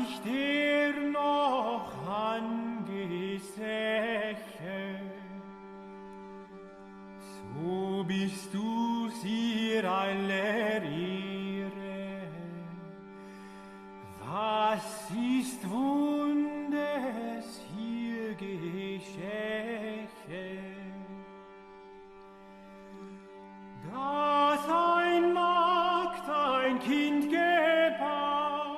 ich dir noch angesäche, so bist du ihr aller Ehre. Was ist Wundes hier geschäche? Dass ein Magd ein Kind gebar,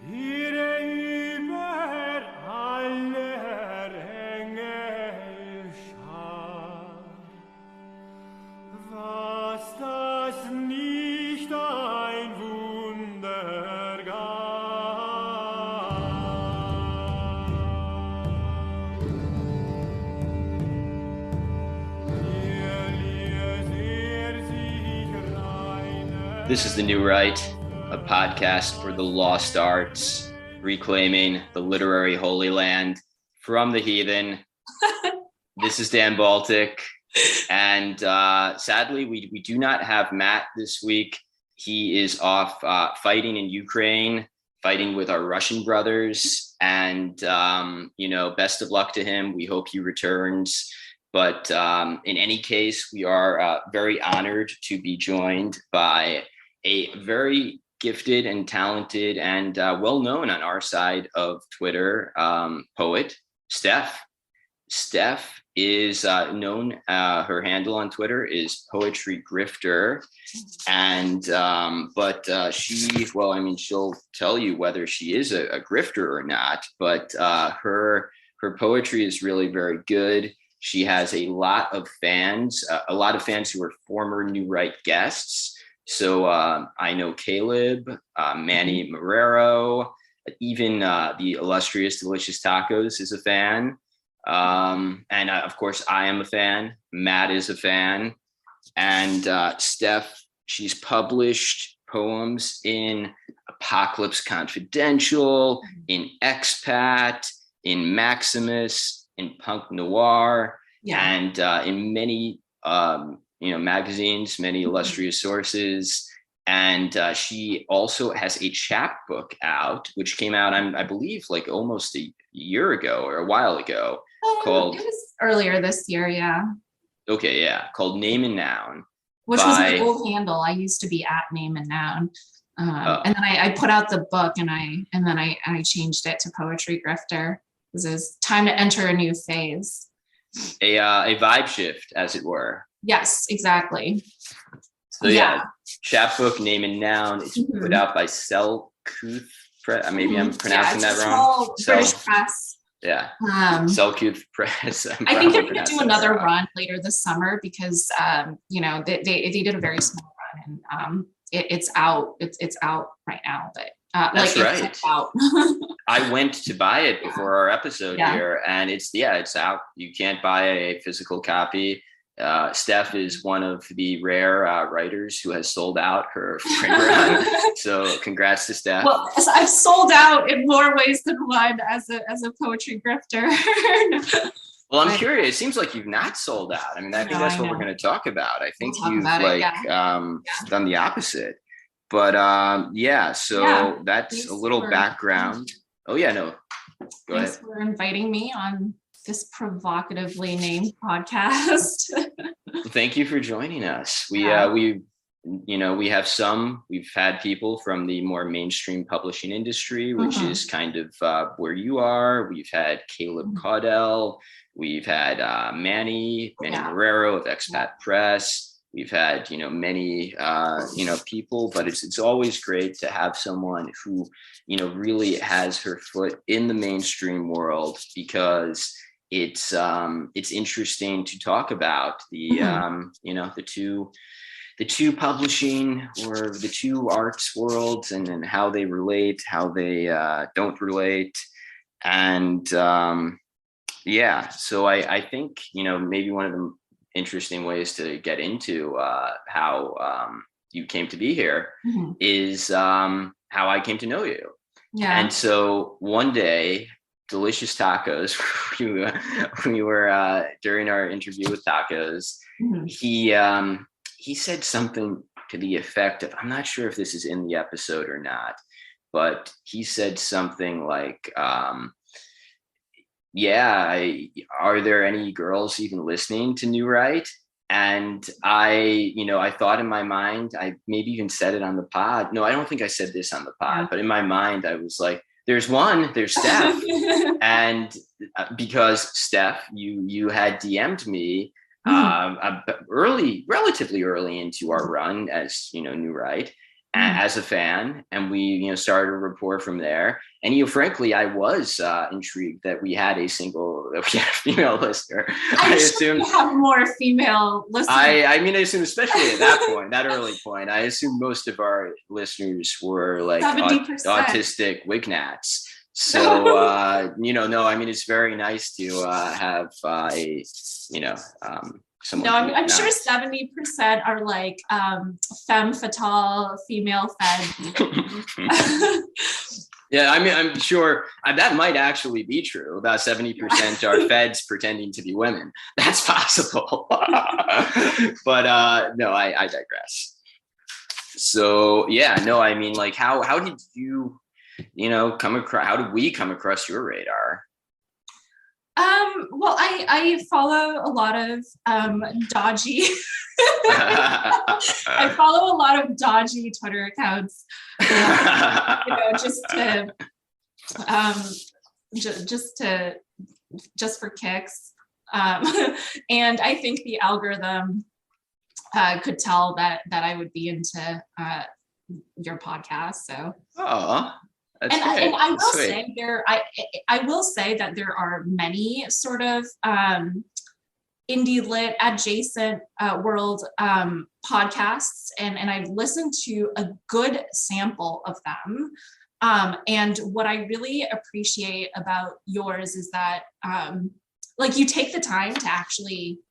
ihre über aller Engel schar. Was das nicht ein Wunder gab. This is The New Right, a podcast for the lost arts, reclaiming the literary holy land from the heathen. This is Dan Baltic, and sadly, we do not have Matt this week. He is off fighting in Ukraine, fighting with our Russian brothers, and best of luck to him. We hope he returns. But in any case, we are very honored to be joined by a very gifted and talented and well-known on our side of Twitter poet, Steff. Steff is known, her handle on Twitter is Poetry Grifter. And, she'll tell you whether she is a grifter or not, but her poetry is really very good. She has a lot of fans who are former New Right guests. So I know Caleb, Manny Marrero, even the illustrious Delicious Tacos is a fan. And of course, I am a fan. Matt is a fan. And Steff, she's published poems in Apocalypse Confidential, in Expat, in Maximus, in Punk Noir, and in many magazines, many illustrious sources. And she also has a chapbook out, which came out, I believe, like almost a year ago or a while ago. It was earlier this year, yeah. Okay, yeah, called Name and Noun. Which was my old handle. I used to be at Name and Noun. And then I put out the book and then I changed it to Poetry Grifter. Because it was time to enter a new phase. A vibe shift, as it were. Yes, exactly. So chapbook, Name and Noun. It's put out by Selkuth Press. Maybe I'm pronouncing that wrong. British press. Yeah. Selkuth Press. I think they're going to do another run later this summer because they did a very small run and it's out. It's out right now, but. That's right. It's out. I went to buy it before our episode here, and it's out. You can't buy a physical copy. Steff is one of the rare writers who has sold out her print run. So congrats to Steff. Well, I've sold out in more ways than one as a poetry grifter. Well, I'm curious. It seems like you've not sold out. I mean, I think that's what we're going to talk about. I think you've done the opposite. But that's a little background. Oh yeah, no. Go ahead. Thanks for inviting me on this provocatively named podcast. Thank you for joining us. We've had people from the more mainstream publishing industry, which is kind of where you are. We've had Caleb Caudell. We've had Manny Marrero of Expat Press. We've had, many, people, but it's always great to have someone who, really has her foot in the mainstream world because it's interesting to talk about the two publishing or the two arts worlds and how they relate, how they don't relate. And so I think, maybe one of the interesting ways to get into how you came to be here is how I came to know you. Yeah. And so one day, Delicious Tacos, we were during our interview with Tacos, he said something to the effect of, I'm not sure if this is in the episode or not, but he said something like, are there any girls even listening to New Right? And I thought in my mind, I maybe even said it on the pod. No, I don't think I said this on the pod, but in my mind, I was like, there's Steff. And because Steff, you had DM'd me relatively early into our run as, New Right, as a fan, and we, started a rapport from there. And, frankly, I was intrigued that we had a female listener. I assume we have more female listeners. I assume, especially at that point, that early point, I assume most of our listeners were like 70%. Autistic wignats. So, it's very nice to have someone. No, I'm sure 70% are like femme fatale, female fed. Yeah, I'm sure that might actually be true. About 70% are feds pretending to be women. That's possible. But no, I digress. So yeah, no, how did you, how did we come across your radar? Well, I follow a lot of dodgy. I follow a lot of dodgy Twitter accounts, just for kicks. And I think the algorithm could tell that I would be into your podcast. So. Oh. And I will say I will say that there are many sort of indie lit adjacent world podcasts, and I've listened to a good sample of them. And what I really appreciate about yours is that you take the time to actually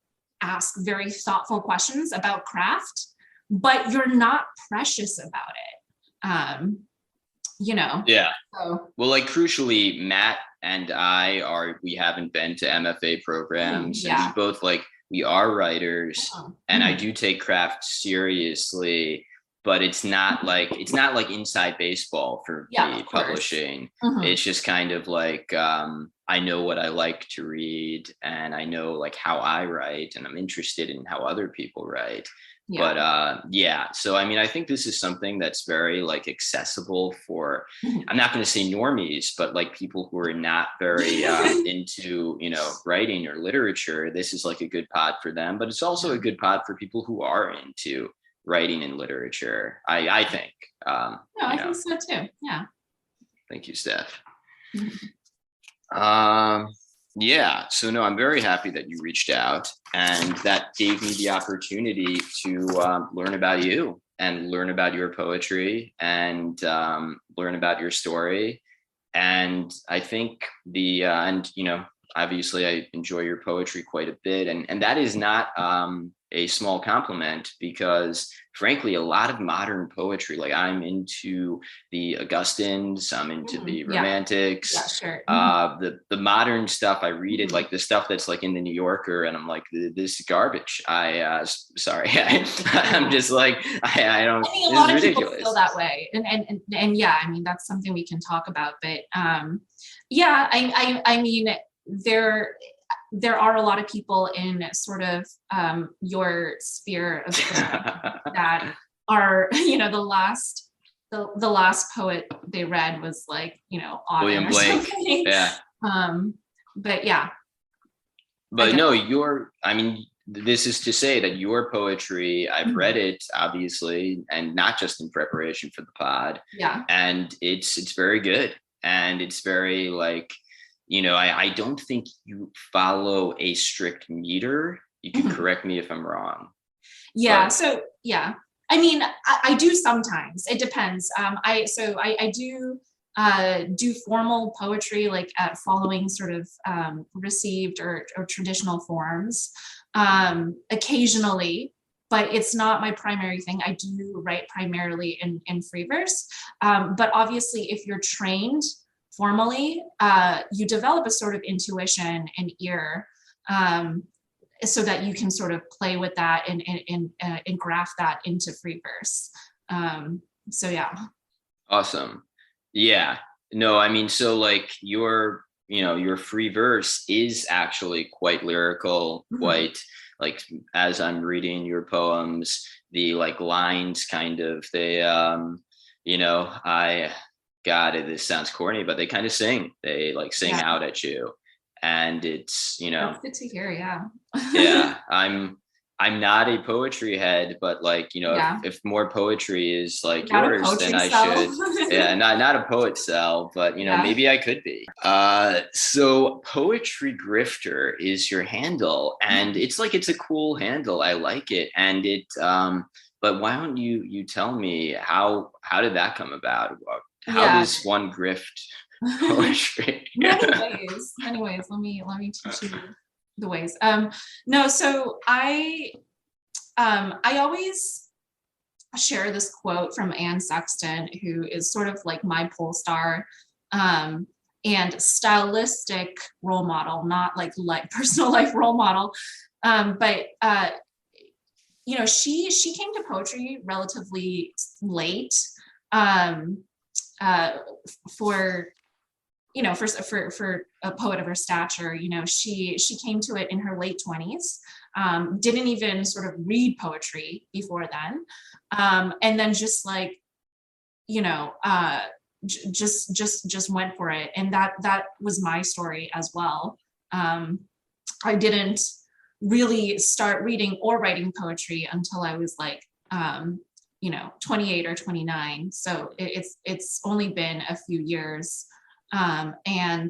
ask very thoughtful questions about craft, but you're not precious about it. Yeah. So. Well, crucially, Matt and we haven't been to MFA programs. Yeah. And we both we are writers, and I do take craft seriously, but it's not like inside baseball for me publishing. It's just kind of I know what I like to read, and I know how I write, and I'm interested in how other people write. Yeah. But so I think this is something that's very accessible for, I'm not going to say normies, but people who are not very into writing or literature. This is a good pod for them, but it's also a good pod for people who are into writing and literature, I think. I think so too. Yeah. Thank you, Steff. Yeah, so no, I'm very happy that you reached out, and that gave me the opportunity to learn about you and learn about your poetry and learn about your story. And I think obviously I enjoy your poetry quite a bit, and that is not a small compliment, because frankly, a lot of modern poetry, I'm into the Augustines, I'm into the Romantics, sure. The modern stuff, I read it, the stuff that's in the New Yorker, and I'm this is garbage. Sorry, I'm just I don't. A lot of people feel that way, and yeah, that's something we can talk about. But there are a lot of people in sort of your sphere of that are, the last poet they read was William Blake. Yeah. But yeah. But no, this is to say that your poetry, I've read it obviously, and not just in preparation for the pod. Yeah. And it's very good. And it's very I don't think you follow a strict meter. You can correct me if I'm wrong. Yeah. But. So yeah, I do sometimes. It depends. I do formal poetry, following sort of received or traditional forms occasionally, but it's not my primary thing. I do write primarily in free verse. But obviously, if you're trained formally, you develop a sort of intuition and ear, so that you can sort of play with that and graft that into free verse. So yeah. Awesome. Yeah. No, I mean, so like your free verse is actually quite lyrical, Mhm. quite like, as I'm reading your poems, the like lines kind of, they I God, this sounds corny, but they kind of sing. They like sing Yeah, out at you. And it's, that's good to hear. Yeah. yeah, I'm not a poetry head, but like, Yeah. if more poetry is like Not a yours, then poetry I cell. should. Yeah, not a poet cell, but Yeah. maybe I could be. So poetry grifter is your handle, and Mhm. it's a cool handle. I like it. And but why don't you tell me how did that come about? How Yeah. does one grift poetry? Many ways, many ways. Let me teach you the ways. No, so I always share this quote from Anne Sexton, who is sort of like my pole star, um, and stylistic role model, not like personal life role model. But she came to poetry relatively late, um, uh, for for a poet of her stature. She came to it in her late 20s, didn't even sort of read poetry before then, and then just like, you know, just went for it. And that was my story as well. I didn't really start reading or writing poetry until I was like, 28 or 29. So it's only been a few years. And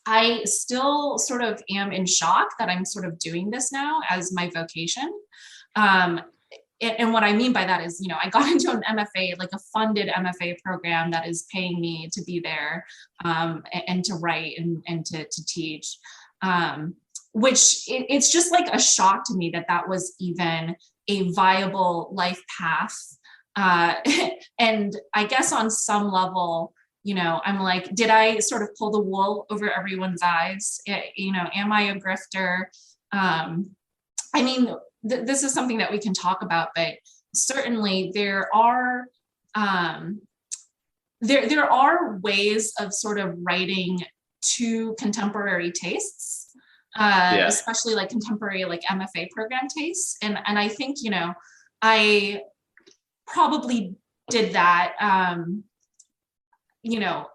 I still sort of am in shock that I'm sort of doing this now as my vocation. Um, and what I mean by that is, I got into an MFA, like a funded MFA program that is paying me to be there, and to write and to teach, which it's just like a shock to me that was even a viable life path. Uh, and I guess on some level, I'm like, did I sort of pull the wool over everyone's eyes? Am I a grifter? I mean, this is something that we can talk about, but certainly there are there are ways of sort of writing to contemporary tastes, Yeah. especially like contemporary like MFA program tastes, and I think I probably did that, you know,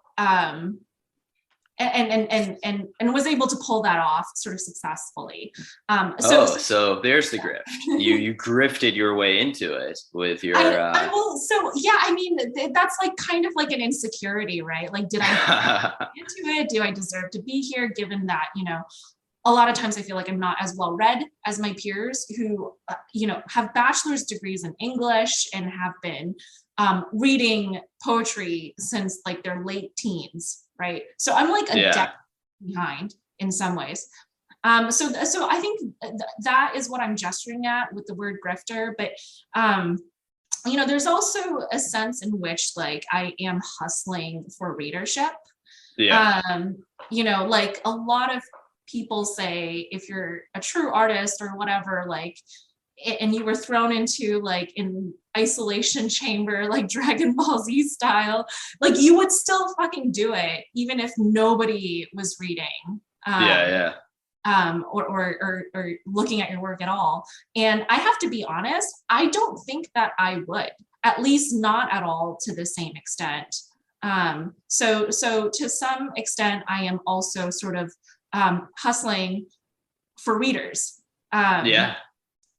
and was able to pull that off sort of successfully. Oh, so there's the grift. You grifted your way into it with your I will. So yeah, I mean, that's like kind of like an insecurity, right? Like, did I into it? Do I deserve to be here? Given that, a lot of times I feel like I'm not as well read as my peers who, have bachelor's degrees in English and have been reading poetry since like their late teens, right? So I'm like a yeah. decade behind in some ways. So I think that is what I'm gesturing at with the word grifter. But there's also a sense in which like I am hustling for readership. Yeah. Like a lot of people say, if you're a true artist or whatever, like, and you were thrown into like an isolation chamber, like Dragon Ball Z style, like you would still fucking do it, even if nobody was reading. Yeah. Or looking at your work at all. And I have to be honest, I don't think that I would, at least not at all to the same extent. So to some extent, I am also sort of hustling for readers, Yeah.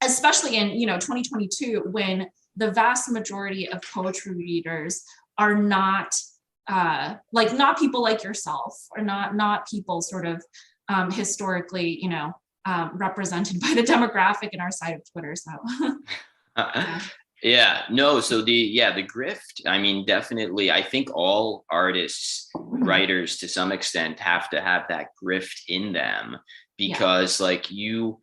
especially in 2022, when the vast majority of poetry readers are not not people like yourself, or not people sort of historically, represented by the demographic in our side of Twitter. So yeah. Yeah, no, so the grift, I mean, definitely, I think all artists, writers to some extent have to have that grift in them, because like you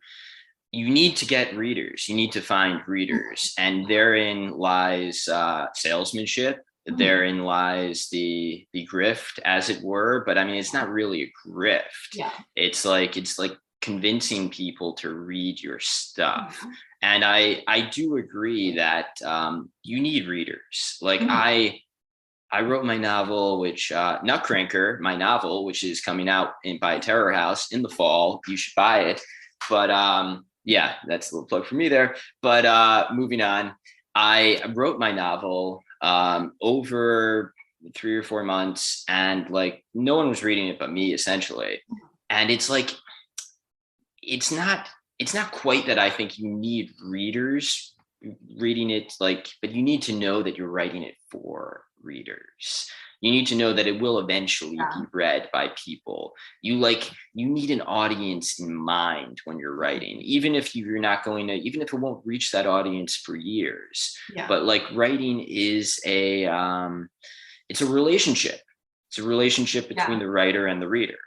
need to get readers, you need to find readers, and therein lies salesmanship. Therein lies the grift, as it were. But I mean, it's not really a grift. Yeah. It's like convincing people to read your stuff. And I do agree that you need readers. Like I wrote my novel, which Nutcracker, my novel, which is coming out by Terror House in the fall. You should buy it. But yeah, that's a little plug for me there. But moving on, I wrote my novel over 3 or 4 months, and like no one was reading it but me, essentially. And it's like it's not quite that I think you need readers reading it, like, but you need to know that you're writing it for readers. You need to know that it will eventually be read by people. You need an audience in mind when you're writing, even if you're not going to, even if it won't reach that audience for years. But like writing is it's a relationship. It's a relationship between the writer and the reader.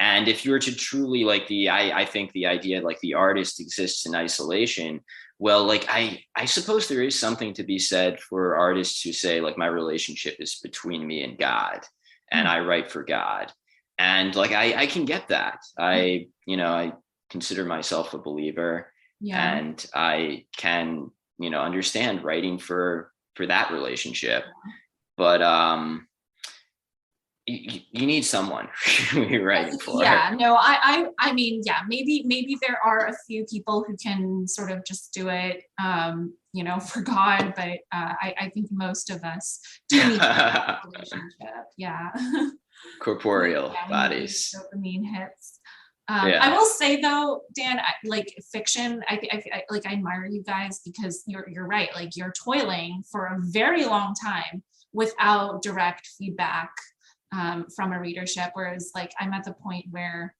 And if you were to truly I think the idea like the artist exists in isolation, well, like I suppose there is something to be said for artists who say like my relationship is between me and God, and I write for God. And like I can get that. I consider myself a believer, and I can, understand writing for that relationship. But you need someone you're writing for. No, I mean, maybe there are a few people who can sort of just do it, for God, but I think most of us do need a relationship. Corporeal bodies. Dopamine hits. I will say though, Dan, like fiction, I admire you guys because you're right. Like you're toiling for a very long time without direct feedback from a readership, whereas like I'm at the point where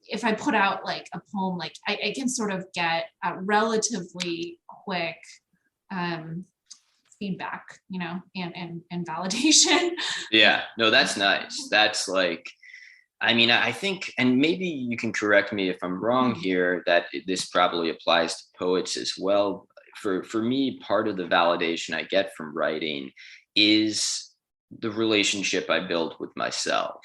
if I put out like a poem, like I can sort of get a relatively quick feedback, and validation. No, that's nice. That's like, I mean, I think, and maybe you can correct me if I'm wrong here, that this probably applies to poets as well. For me, part of the validation I get from writing is the relationship I build with myself.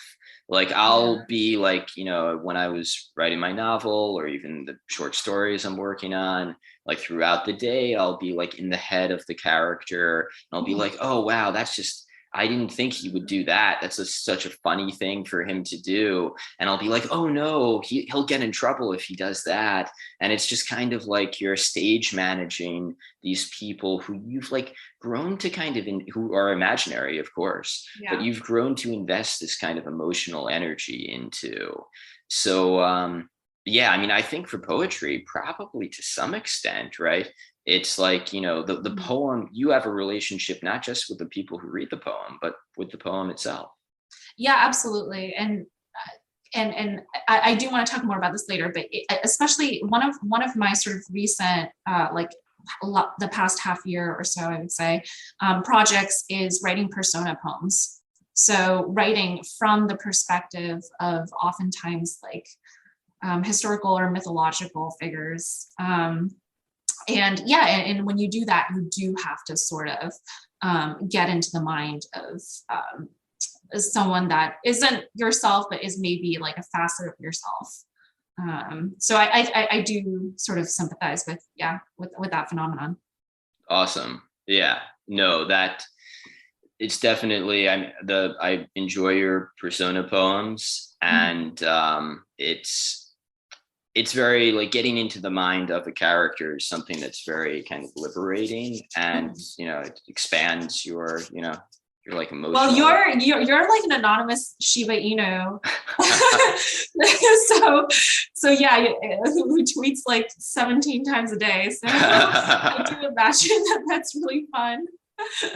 Like I'll be like, when I was writing my novel or even the short stories I'm working on, like throughout the day, I'll be like in the head of the character. And I'll be like, oh, wow, that's just, I didn't think he would do that. That's such a funny thing for him to do. And I'll be like, oh no, he'll get in trouble if he does that. And it's just kind of like you're stage managing these people who you've like grown to kind of, who are imaginary, of course, but you've grown to invest this kind of emotional energy into. So, I mean, I think for poetry, probably to some extent, right? It's like, the poem, you have a relationship, not just with the people who read the poem, but with the poem itself. Yeah, absolutely. And I do want to talk more about this later, but especially one of my sort of recent, the past half year or so, I would say, projects is writing persona poems. So writing from the perspective of oftentimes like historical or mythological figures. And when you do that, you do have to sort of get into the mind of someone that isn't yourself, but is maybe like a facet of yourself. So I do sort of sympathize with that phenomenon. Awesome. Yeah. No, that it's definitely, I enjoy your persona poems, and it's very like getting into the mind of a character is something that's very kind of liberating, and it expands your you're like emotional. Well, you're like an anonymous Shiba Inu. so yeah, who tweets like 17 times a day. So I do imagine that's really fun.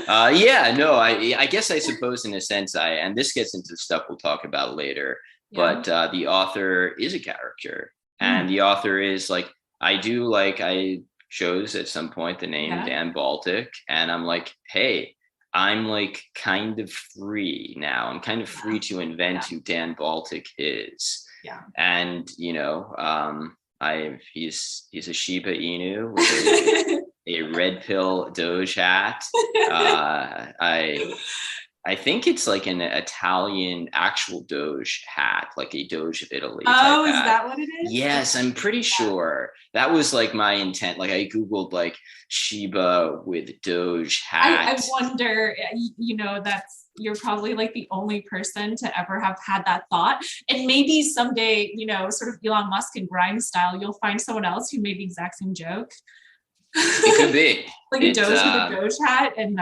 I guess I suppose in a sense and this gets into stuff we'll talk about later, but the author is a character. And the author is like, I chose at some point the name Dan Baltic, and I'm like, hey, I'm like kind of free now. I'm kind of free to invent who Dan Baltic is. Yeah. And, he's a Shiba Inu with a red pill Doge hat. I think it's like an Italian actual Doge hat, like a Doge of Italy Oh, type is hat. that what it is? Yes, I'm pretty sure that was like my intent. Like I Googled like Shiba with Doge hat. I wonder, you're probably like the only person to ever have had that thought. And maybe someday, sort of Elon Musk and Grimes style, you'll find someone else who made the exact same joke. It could be. Like a Doge with a Doge hat. And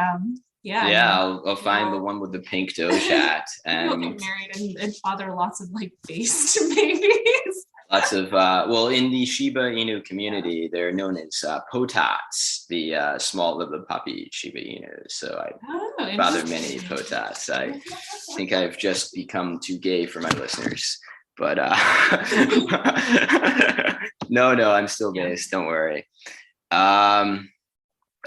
yeah, I'll find the one with the pink Doge hat. And you'll get married and father lots of like based babies. Lots of, in the Shiba Inu community, they're known as potats, the small little puppy Shiba Inus. So I fathered many potats. I think I've just become too gay for my listeners. But no, I'm still based. Don't worry.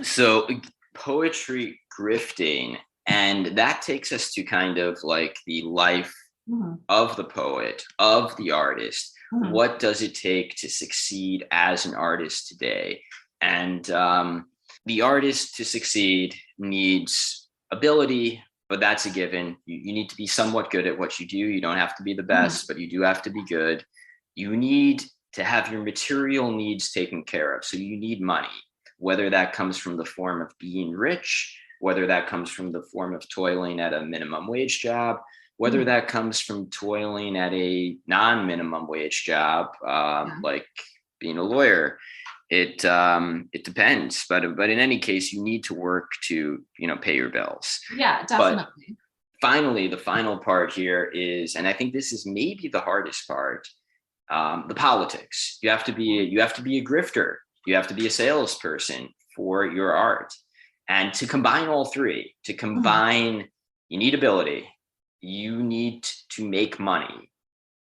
So poetry grifting, and that takes us to kind of like the life of the poet, of the artist. What does it take to succeed as an artist today? And the artist to succeed needs ability, but that's a given. You need to be somewhat good at what you do. You don't have to be the best, but you do have to be good. You need to have your material needs taken care of. So you need money, whether that comes from the form of being rich, whether that comes from the form of toiling at a minimum wage job, whether that comes from toiling at a non-minimum wage job, like being a lawyer. It depends, but in any case, you need to work to pay your bills. Yeah, definitely. But finally, the final part here is, and I think this is maybe the hardest part, the politics. You have to be a grifter. You have to be a salesperson for your art, and to combine all three, you need ability. You need to make money,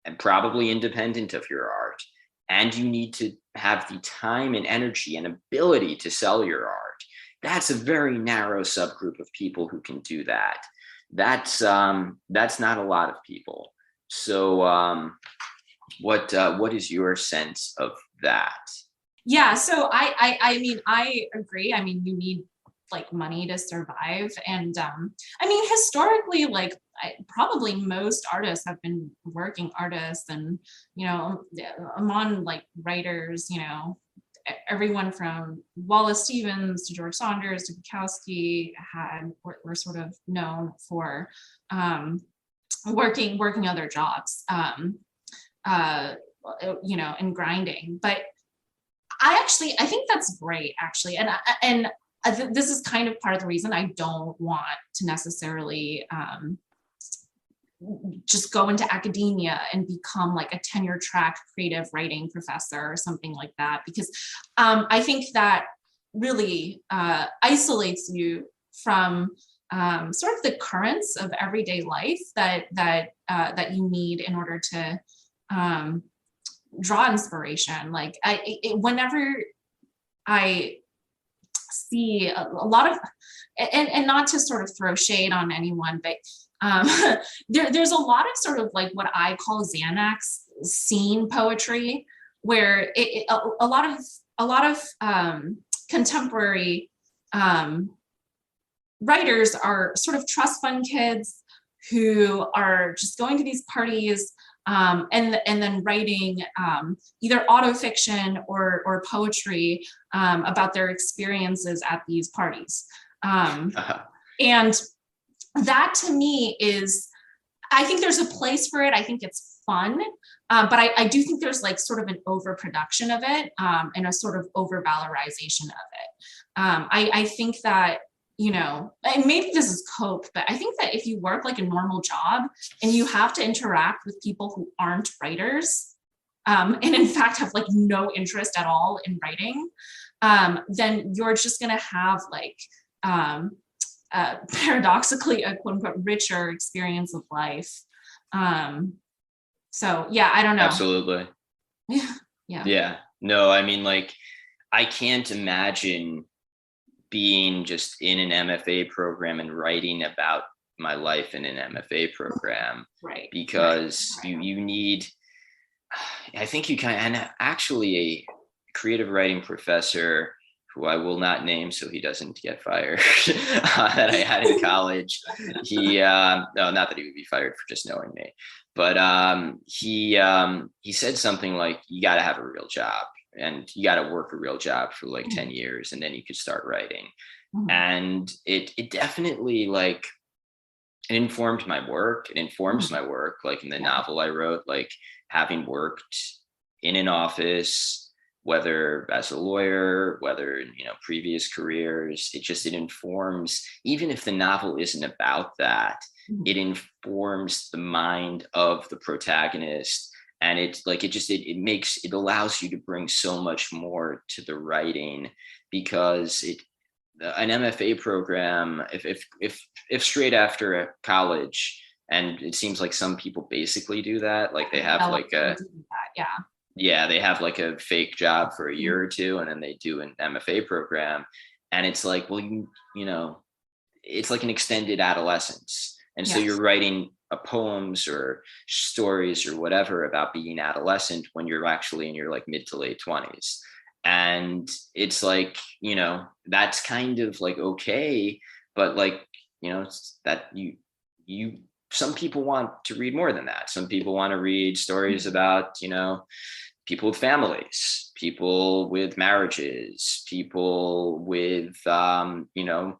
and probably independent of your art. And you need to have the time and energy and ability to sell your art. That's a very narrow subgroup of people who can do that. That's not a lot of people. So what is your sense of that? Yeah, so I mean, I agree. I mean, you need like money to survive. And I mean, historically, like probably most artists have been working artists, and among like writers, everyone from Wallace Stevens to George Saunders to Bukowski were sort of known for working other jobs, and grinding. But I think that's great, actually, and this is kind of part of the reason I don't want to necessarily just go into academia and become like a tenure track creative writing professor or something like that, because I think that really isolates you from sort of the currents of everyday life that you need in order to draw inspiration. Like whenever I see a lot of, and not to sort of throw shade on anyone, but there's a lot of sort of like what I call Xanax scene poetry, where a lot of contemporary writers are sort of trust fund kids who are just going to these parties and then writing either autofiction or poetry about their experiences at these parties. And that to me is, I think there's a place for it. I think it's fun, but I do think there's like sort of an overproduction of it and a sort of overvalorization of it. I think that, and maybe this is cope, but I think that if you work like a normal job and you have to interact with people who aren't writers, and in fact have like no interest at all in writing, then you're just gonna have like paradoxically a quote unquote richer experience of life. So yeah, I don't know. Absolutely. Yeah. No, I mean, like, I can't imagine being just in an MFA program and writing about my life in an MFA program, right? Because you need, I think you can, and actually a creative writing professor who I will not name so he doesn't get fired, that I had in college. He, no, not that he would be fired for just knowing me, but he said something like, you got to have a real job and you got to work a real job for like 10 years and then you could start writing. And it definitely like, it informed my work. It informs my work. Like in the novel I wrote, like having worked in an office, whether as a lawyer, whether in, you know, previous careers, it informs, even if the novel isn't about that, it informs the mind of the protagonist. And it allows you to bring so much more to the writing, because an MFA program, if straight after college, and it seems like some people basically do that, like they have like they have like a fake job for a year or two, and then they do an MFA program, and it's like, well, you know, it's like an extended adolescence, and so you're writing poems or stories or whatever about being adolescent when you're actually in your like mid to late 20s. And it's like, you know, that's kind of like okay, but like, you know, that you some people want to read more than that. Some people want to read stories about, you know, people with families, people with marriages, people with you know,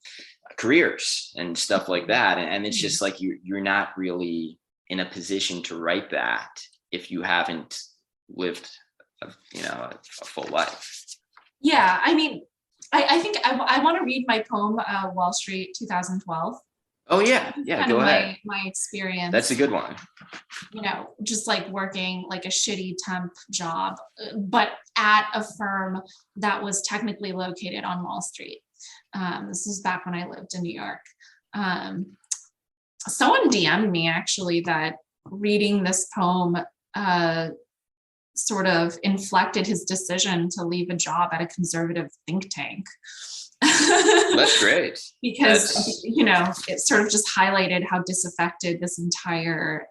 careers and stuff like that. And it's just like you're not really in a position to write that if you haven't lived a full life. Yeah, I mean, I think I want to read my poem, Wall Street 2012. Oh yeah, go ahead. My experience. That's a good one. You know, just like working like a shitty temp job, but at a firm that was technically located on Wall Street. This was back when I lived in New York. Someone DM'd me actually that reading this poem sort of inflected his decision to leave a job at a conservative think tank. That's great. Because, you know, it sort of just highlighted how disaffected this entire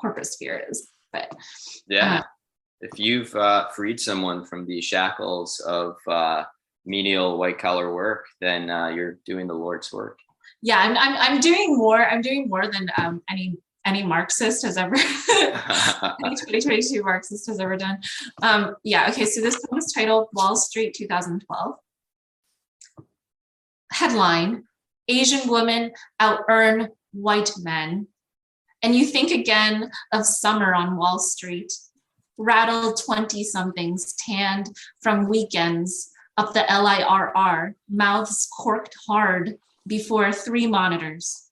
corporate sphere is. But if you've freed someone from the shackles of menial white collar work, then you're doing the Lord's work. Yeah, I'm doing more. I'm doing more than any Marxist has ever, any 2022 Marxist has ever done. Okay, so this poem is titled Wall Street 2012. Headline, Asian women out-earn white men. And you think again of summer on Wall Street, rattled 20-somethings tanned from weekends up the LIRR, mouths corked hard before 3 monitors.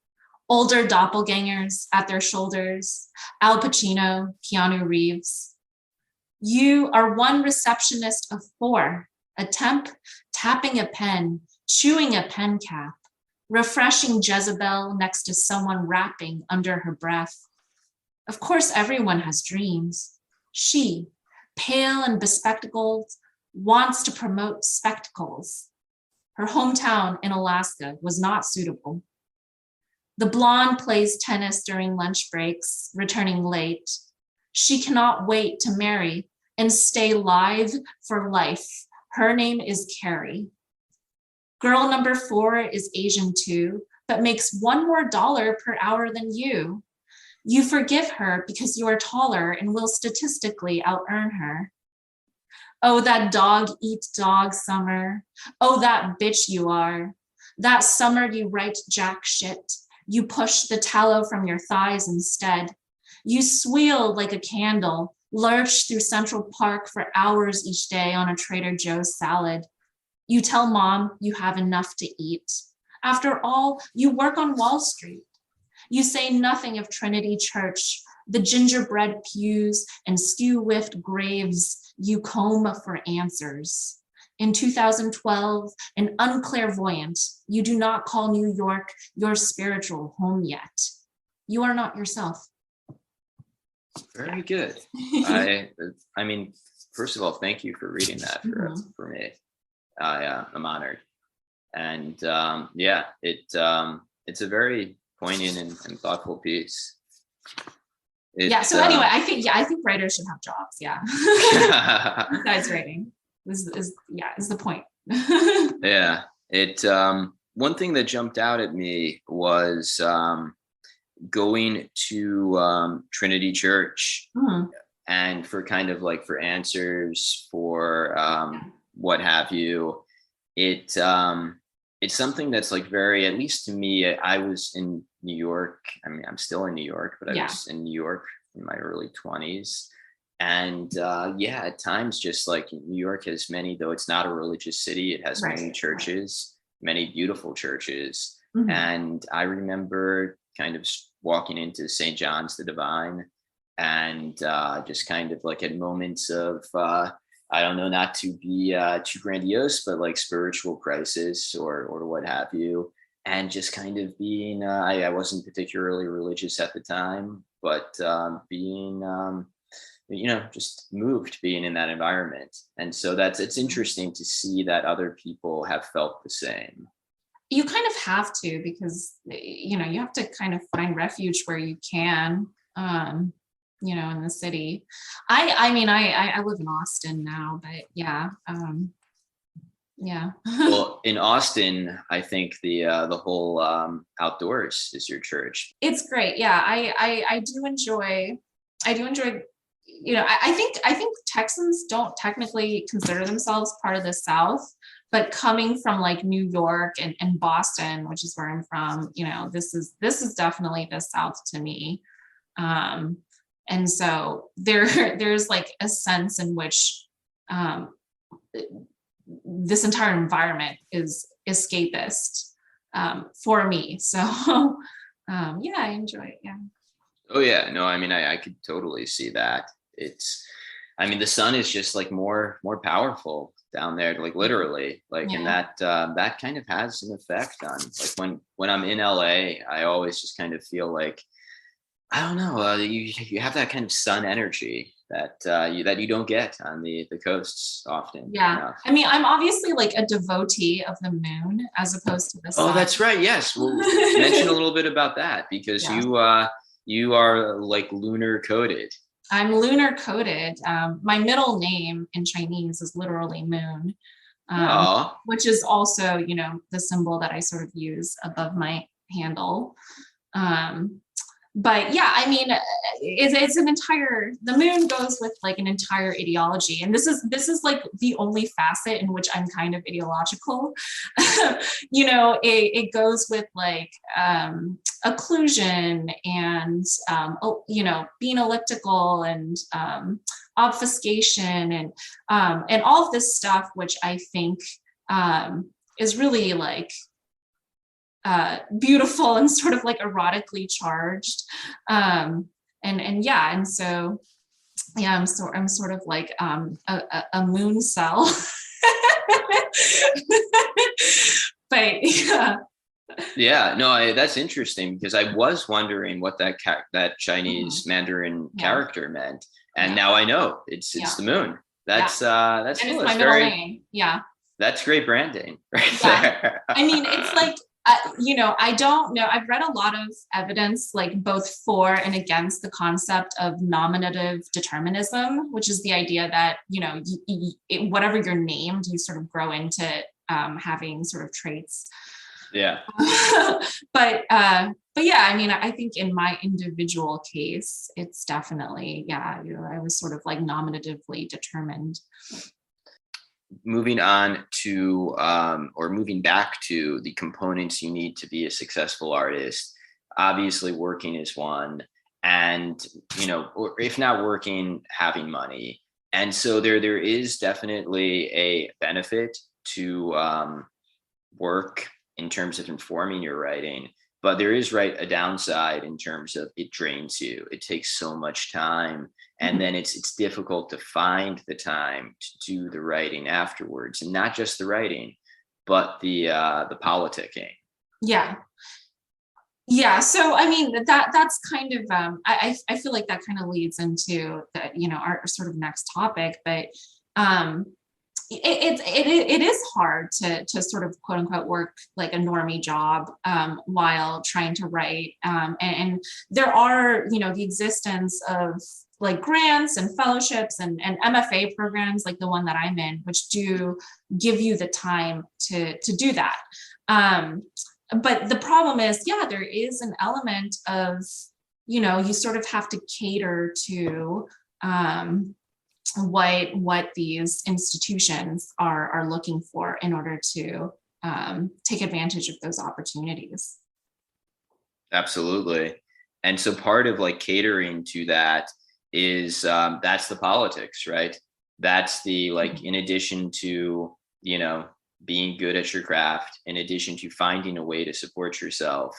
Older doppelgangers at their shoulders, Al Pacino, Keanu Reeves. You are one receptionist of 4, a temp tapping a pen, chewing a pen cap, refreshing Jezebel next to someone rapping under her breath. Of course, everyone has dreams. She, pale and bespectacled, wants to promote spectacles. Her hometown in Alaska was not suitable. The blonde plays tennis during lunch breaks, returning late. She cannot wait to marry and stay live for life. Her name is Carrie. Girl number 4 is Asian too, but makes $1 more per hour than you. You forgive her because you are taller and will statistically out-earn her. Oh, that dog eat dog summer. Oh, that bitch you are. That summer you write jack shit. You push the tallow from your thighs instead. You squeal like a candle, lurch through Central Park for hours each day on a Trader Joe's salad. You tell mom you have enough to eat. After all, you work on Wall Street. You say nothing of Trinity Church, the gingerbread pews and stew-whiffed graves you comb for answers. In 2012, an unclairvoyant, you do not call New York your spiritual home yet. You are not yourself. Very good. I mean, first of all, thank you for reading that for me. I'm honored. And it's a very poignant and thoughtful piece. So anyway, I think writers should have jobs. Yeah. Besides writing is the point. Yeah. It one thing that jumped out at me was going to Trinity Church, Mhm. and for kind of like for answers for what have you. It's something that's like very, at least to me, I was in New York. I mean, I'm still in New York, but I Yeah. was in New York in my early 20s. And yeah, at times, just like New York has many, though it's not a religious city, it has many Right. churches, many beautiful churches. Mhm. And I remember kind of walking into St. John's the Divine, and just kind of like at moments of, I don't know, not to be too grandiose, but like spiritual crisis or what have you. And just kind of being, I wasn't particularly religious at the time, but being, just moved being in that environment. And so it's interesting to see that other people have felt the same. You kind of have to, because you have to kind of find refuge where you can, in the city. I mean, I live in Austin now, but yeah. Yeah. Well, in Austin, I think the whole outdoors is your church. It's great. Yeah. I do enjoy, I think Texans don't technically consider themselves part of the South, but coming from like New York and Boston, which is where I'm from, this is definitely the South to me. And so there's like a sense in which this entire environment is escapist for me. So yeah, I enjoy it. Yeah. Oh yeah, no, I mean, I could totally see that. I mean, the sun is just like more powerful down there, like literally, like, and Yeah. that kind of has an effect on, like, when I'm in LA, I always just kind of feel like, I don't know, you have that kind of sun energy that you don't get on the coasts often Yeah. enough. I mean, I'm obviously like a devotee of the moon as opposed to the sun. Oh, that's right. Yes. Well, mention a little bit about that, because Yeah. you are like lunar coded. I'm lunar coded. My middle name in Chinese is literally moon, Oh, which is also, the symbol that I sort of use above my handle. But yeah, I mean, it's the moon goes with like an entire ideology. And this is like the only facet in which I'm kind of ideological. It goes with like occlusion and, being elliptical and obfuscation and all of this stuff, which I think is really like beautiful and sort of like erotically charged. And yeah, and so yeah, I'm sort of like a moon cell. But yeah. yeah. No, that's interesting, because I was wondering what that Chinese Mandarin character meant, and now I know it's the moon. That's and cool. it's my middle name. Yeah. That's great branding right there. I mean, it's like, I don't know. I've read a lot of evidence, like both for and against the concept of nominative determinism, which is the idea that, whatever you're named, you sort of grow into having sort of traits. Yeah. But yeah, I mean, I think in my individual case, it's definitely, yeah, I was sort of like nominatively determined. Moving on to or moving back to the components you need to be a successful artist. Obviously working is one, and or if not working, having money. And so there is definitely a benefit to work in terms of informing your writing, but there is a downside in terms of it drains you. It takes so much time, and then it's difficult to find the time to do the writing afterwards, and not just the writing, but the politicking. Yeah. So I mean, that's kind of I feel like that kind of leads into our sort of next topic, but it is hard to sort of quote unquote work like a normie job while trying to write. And there are, the existence of like grants and fellowships and MFA programs like the one that I'm in, which do give you the time to do that. But the problem is, there is an element of, you sort of have to cater to what these institutions are looking for in order to take advantage of those opportunities. Absolutely. And so part of like catering to that is that's the politics, right? That's the like, in addition to, being good at your craft, in addition to finding a way to support yourself,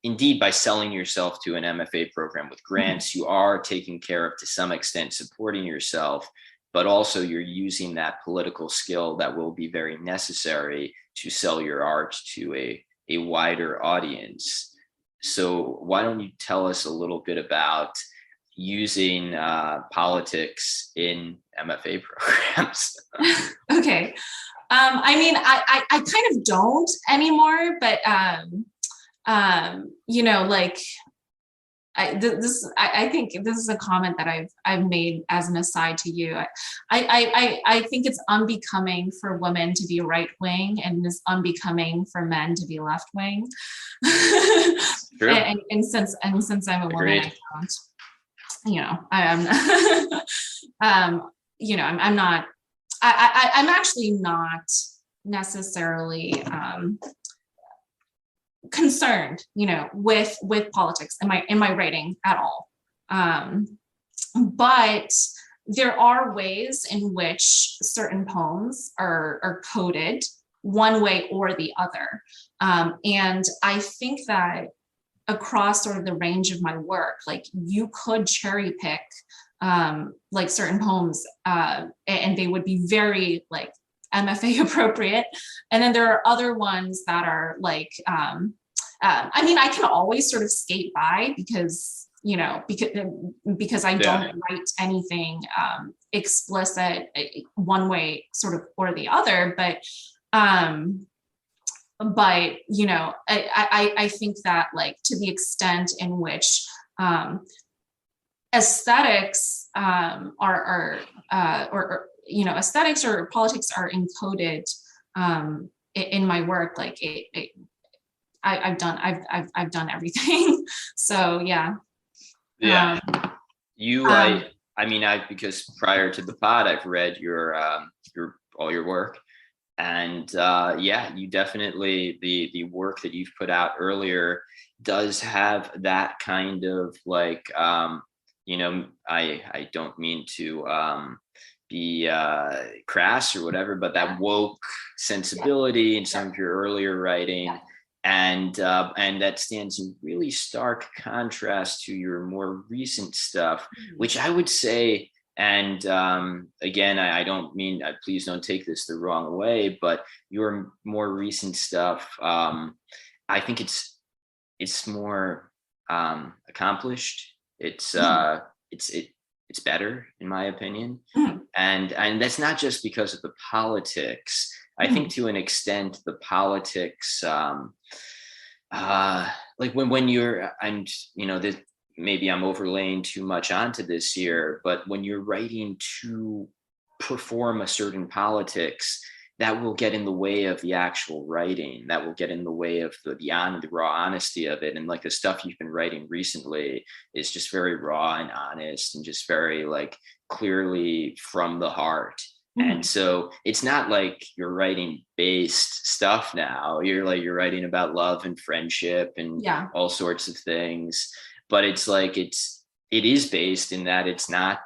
indeed by selling yourself to an MFA program with grants, you are taking care of, to some extent, supporting yourself, but also you're using that political skill that will be very necessary to sell your art to a wider audience. So why don't you tell us a little bit about using politics in MFA programs? Okay. I kind of don't anymore, but I think this is a comment that I've made as an aside to you. I think it's unbecoming for women to be right wing, and it's unbecoming for men to be left wing. True. and since I'm a Agreed. woman, I don't. I'm actually not necessarily concerned, with politics in my writing at all. But there are ways in which certain poems are coded one way or the other. And I think that across sort of the range of my work, like you could cherry pick like certain poems and they would be very like MFA appropriate. And then there are other ones that are like, I can always sort of skate by because I don't write anything explicit one way sort of or the other, but I think that like to the extent in which aesthetics aesthetics or politics are encoded in my work, like I've done everything. So yeah. Because prior to the pod, I've read your all your work. And you definitely, the work that you've put out earlier does have that kind of like, I don't mean to be crass or whatever, but that woke sensibility in some of your earlier writing. Yeah. And that stands in really stark contrast to your more recent stuff, which I would say, and again, I don't mean, please don't take this the wrong way, but your more recent stuff, I think it's more accomplished. It's better in my opinion, and that's not just because of the politics. I think to an extent the politics, like when you're, and this, maybe I'm overlaying too much onto this here, but when you're writing to perform a certain politics, that will get in the way of the actual writing. That will get in the way of the raw honesty of it. And like the stuff you've been writing recently is just very raw and honest and just very like clearly from the heart. And so it's not like you're writing based stuff now. You're writing about love and friendship and all sorts of things. But it's like it is based in that it's not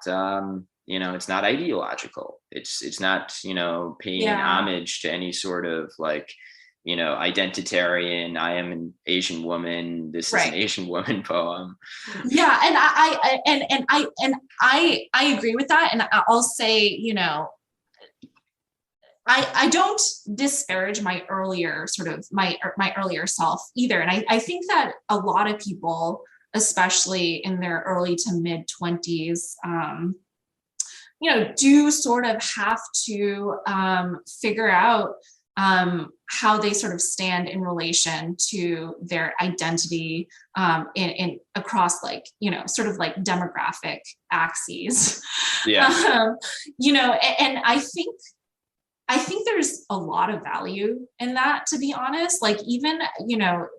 it's not ideological. It's not paying homage to any sort of like identitarian. I am an Asian woman. This is an Asian woman poem. Yeah, and I agree with that. And I'll say I don't disparage my earlier my earlier self either. And I think that a lot of people, especially in their early to mid 20s, do sort of have to figure out how they sort of stand in relation to their identity in across like, sort of like demographic axes. Yeah. And I think there's a lot of value in that, to be honest. Like, even,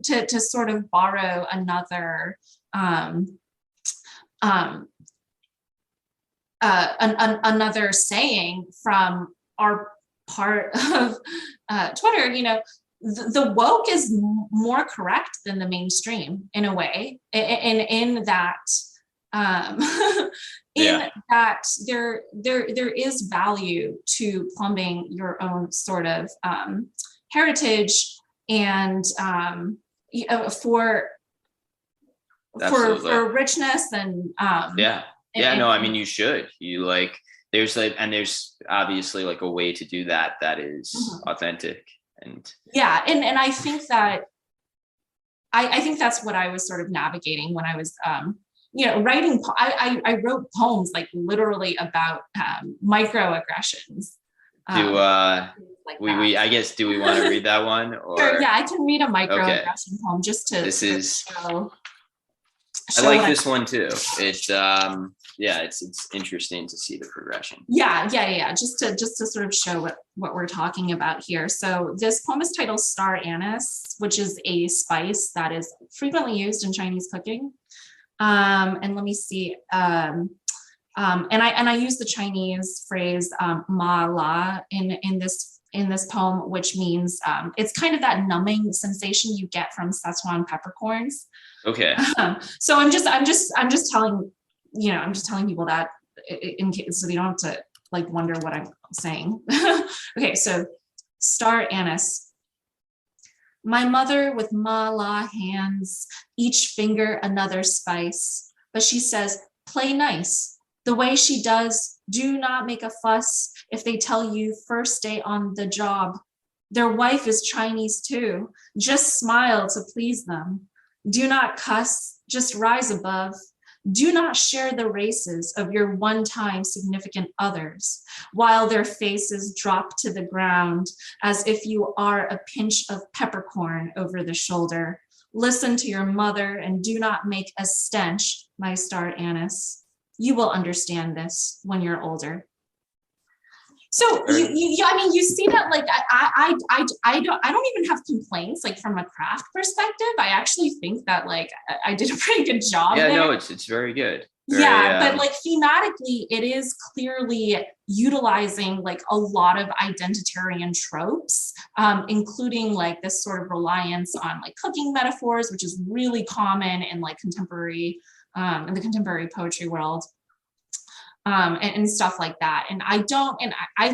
to sort of borrow another another saying from our part of Twitter, the woke is more correct than the mainstream in a way, in that that there is value to plumbing your own sort of heritage and for richness and no, I mean, you should, there's obviously like a way to do that is authentic. And I think that I think that's what I was sort of navigating when I was writing. I wrote poems like literally about microaggressions. I guess, do we want to read that one? Or? Sure, I can read a microaggression poem just to I like this one too. It's it's interesting to see the progression. Just to sort of show what we're talking about here. So this poem is titled Star Anise, which is a spice that is frequently used in Chinese cooking. And let me see. And I use the Chinese phrase ma la in this poem, which means it's kind of that numbing sensation you get from Szechuan peppercorns. Okay. So I'm just telling people that in case, so they don't have to like wonder what I'm saying. Okay, so Star Anise. My mother with ma la hands, each finger another spice, but she says, play nice. The way she does, do not make a fuss if they tell you first day on the job. Their wife is Chinese too. Just smile to please them. Do not cuss, just rise above. Do not share the races of your one-time significant others, while their faces drop to the ground as if you are a pinch of peppercorn over the shoulder. Listen to your mother and do not make a stench, my Star Anise. You will understand this when you're older. So you see that, like, I don't even have complaints, like, from a craft perspective. I actually think that, like, I did a pretty good job. Yeah, there. No, it's very good. But like thematically, it is clearly utilizing like a lot of identitarian tropes, including like this sort of reliance on like cooking metaphors, which is really common in like contemporary, in the contemporary poetry world. And stuff like that. And I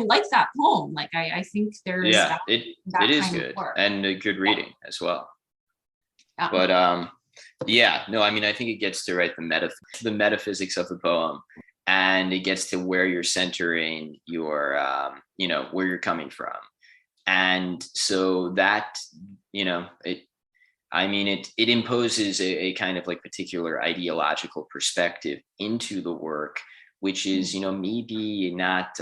like that poem. Like, I think there's it is good and a good reading as well. Yeah. But I mean, I think it gets to the metaphysics of the poem, and it gets to where you're centering your, where you're coming from. And so that, it imposes a kind of like particular ideological perspective into the work, which is, maybe not,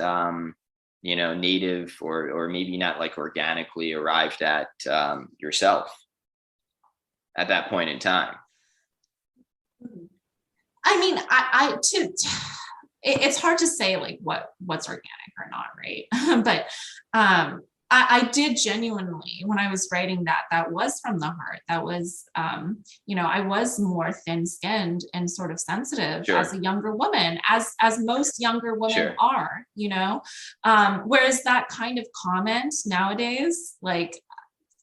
native or maybe not like organically arrived at yourself at that point in time. I mean, it's hard to say like what's organic or not, right? But I did genuinely, when I was writing that was from the heart. That was, I was more thin-skinned and sort of sensitive as a younger woman, as most younger women are, whereas that kind of comment nowadays, like,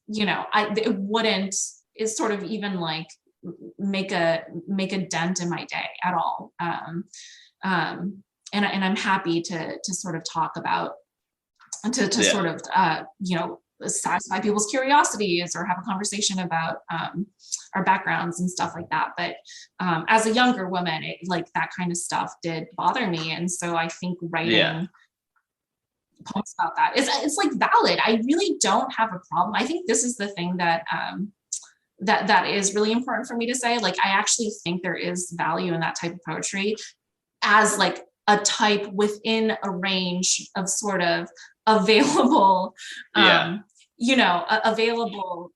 it wouldn't, is sort of even like make a dent in my day at all. And I'm happy to sort of talk about, to sort of, satisfy people's curiosities or have a conversation about our backgrounds and stuff like that. But as a younger woman, like that kind of stuff did bother me. And so I think writing poems about that it's like valid. I really don't have a problem. I think this is the thing that that is really important for me to say. Like, I actually think there is value in that type of poetry as like a type within a range of sort of available, available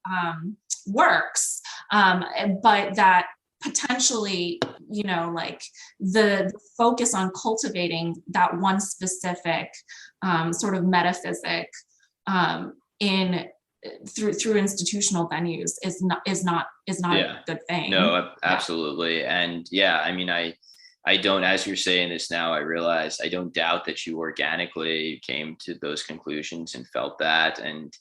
works, but that potentially, like the focus on cultivating that one specific sort of metaphysic in through institutional venues is not a good thing. No, absolutely. And I mean, I don't, as you're saying this now, I realize I don't doubt that you organically came to those conclusions and felt that. And,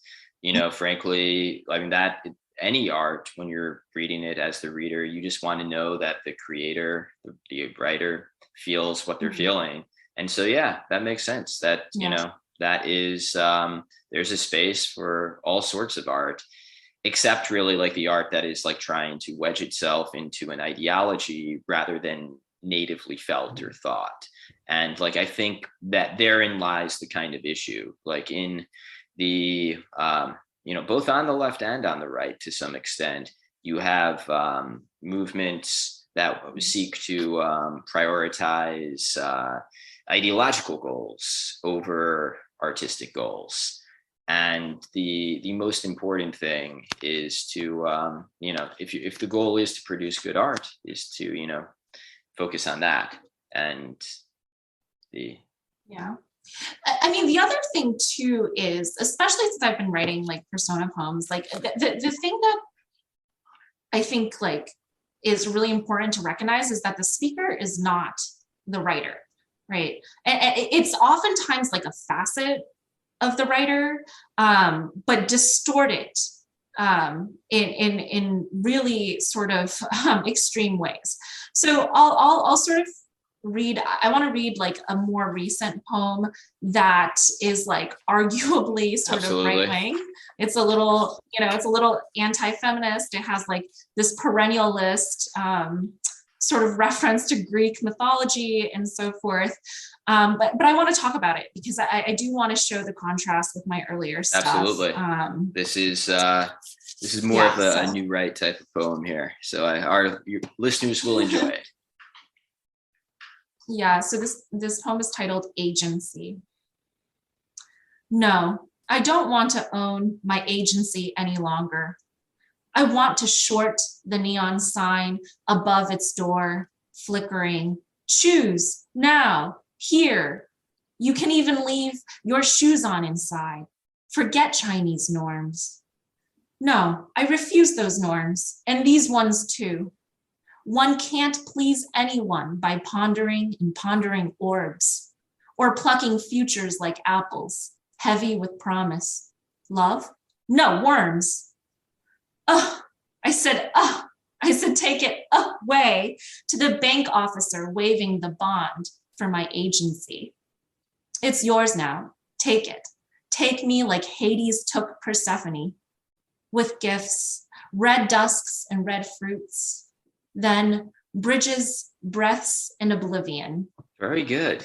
frankly, I mean, that any art, when you're reading it as the reader, you just want to know that the creator, the writer feels what they're feeling. And so, that makes sense that, that is, there's a space for all sorts of art, except really like the art that is like trying to wedge itself into an ideology rather than natively felt or thought. And like, I think that therein lies the kind of issue, like in the, both on the left and on the right, to some extent, you have movements that seek to prioritize ideological goals over artistic goals. And the most important thing is to, if the goal is to produce good art, is to, focus on that. And I mean, the other thing too is, especially since I've been writing like persona poems, like the thing that I think like is really important to recognize is that the speaker is not the writer, right? And it's oftentimes like a facet of the writer, but distorted in really sort of extreme ways. So I'll sort of I want to read like a more recent poem that is like arguably sort of right-wing. It's a little, it's a little anti-feminist. It has like this perennialist sort of reference to Greek mythology and so forth. But I want to talk about it because I do want to show the contrast with my earlier stuff. Absolutely. This is more of a new right type of poem here. So your listeners will enjoy it. Yeah, so this poem is titled Agency. No, I don't want to own my agency any longer. I want to short the neon sign above its door, flickering. Choose now, here. You can even leave your shoes on inside. Forget Chinese norms. No, I refuse those norms, and these ones too. One can't please anyone by pondering and pondering orbs, or plucking futures like apples, heavy with promise. Love? No, worms. I said, take it away to the bank officer waving the bond for my agency. It's yours now. Take it. Take me like Hades took Persephone, with gifts, red dusks and red fruits. Then bridges, breaths, and oblivion. Very good.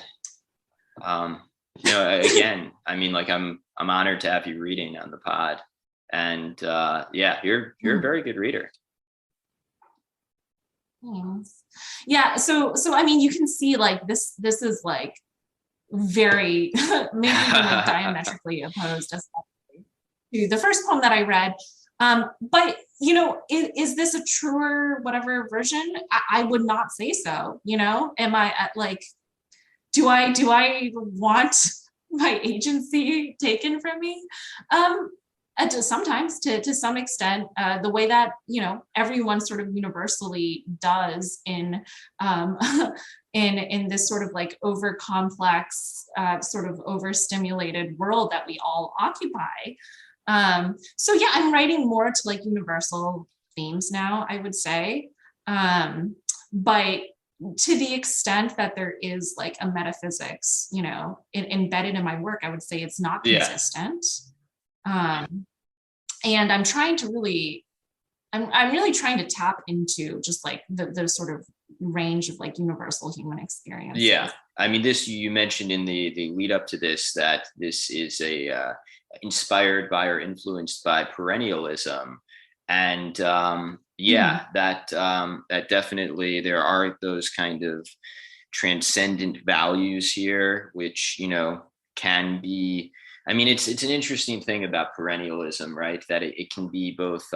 Again, I mean, like I'm honored to have you reading on the pod, and you're a very good reader. Thanks. Yeah. So I mean, you can see like this is like very maybe even like diametrically opposed to the first poem that I read. But is this a truer whatever version? I would not say so. Am I like, do I want my agency taken from me? Sometimes to some extent, the way that everyone sort of universally does in this sort of like over complex, sort of overstimulated world that we all occupy. I'm writing more to like universal themes now, I would say. But to the extent that there is like a metaphysics, embedded in my work, I would say it's not consistent. And I'm trying to really, I'm really trying to tap into just like the sort of range of like universal human experience. Yeah. I mean, you mentioned in the lead up to this, that this is inspired by or influenced by perennialism. And that definitely, there are those kind of transcendent values here, which, can be, I mean, it's an interesting thing about perennialism, right? That it can be both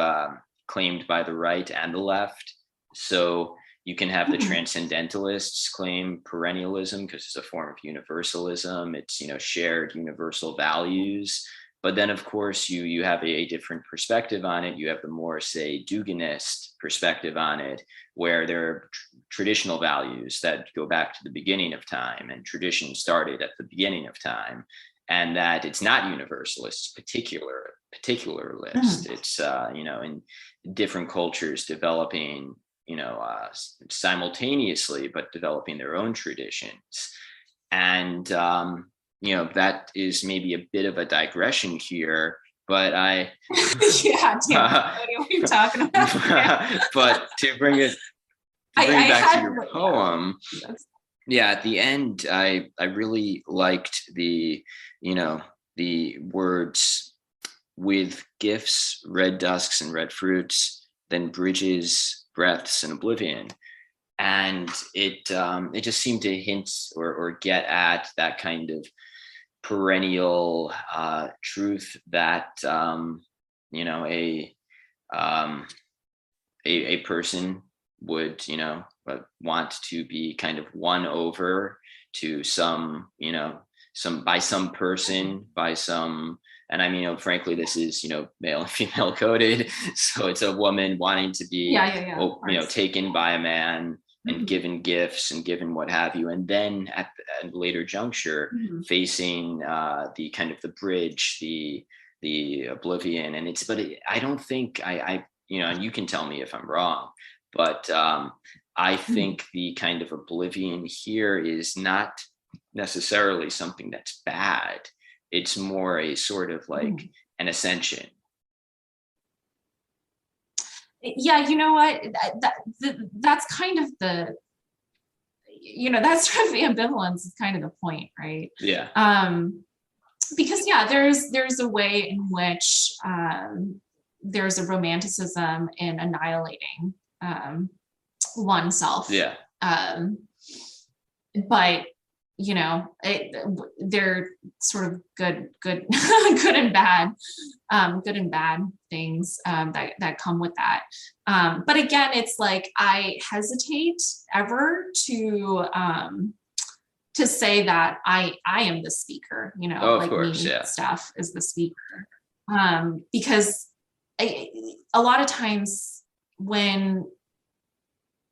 claimed by the right and the left. So you can have the transcendentalists claim perennialism because it's a form of universalism. It's, shared universal values. But then, of course, you have a different perspective on it. You have the more, say, Duginist perspective on it, where there are traditional values that go back to the beginning of time, and tradition started at the beginning of time, and that it's not universalist, particularist. It's, in different cultures developing, simultaneously, but developing their own traditions. And, that is maybe a bit of a digression here, but yeah, what you're talking about. But to bring it back to your poem, at the end, I really liked the words, with gifts, red dusks and red fruits, then bridges, breaths, and oblivion. And it just seemed to hint or get at that kind of perennial truth that a person would want to be kind of won over to some person by some. And I mean, frankly, this is, male and female coded. So it's a woman wanting to be, taken by a man and given gifts and given what have you. And then at a later juncture, facing the kind of the bridge, the oblivion. And I don't think and you can tell me if I'm wrong, but I think the kind of oblivion here is not necessarily something that's bad. It's more a sort of like an ascension. Yeah, you know what? That's kind of the, that's sort of the ambivalence is kind of the point, right? Yeah. Because there's a way in which there's a romanticism in annihilating oneself. Yeah. But they're sort of good and bad things that come with that. But again, it's like I hesitate ever to say that I am the speaker. Of course, Steff is the speaker, because a lot of times when.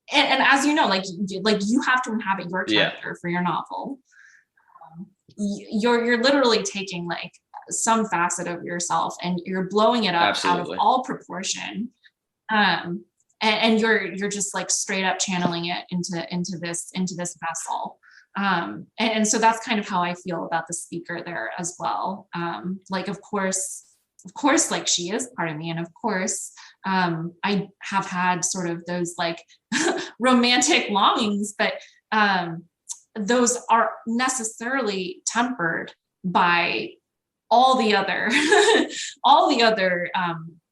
And as you know, like you have to inhabit your character for your novel. You're literally taking like some facet of yourself and you're blowing it up out of all proportion, and you're just like straight up channeling it into this vessel. And so that's kind of how I feel about the speaker there as well. Like of course, like she is part of me, and of course. I have had sort of those like romantic longings, but those are necessarily tempered by all the other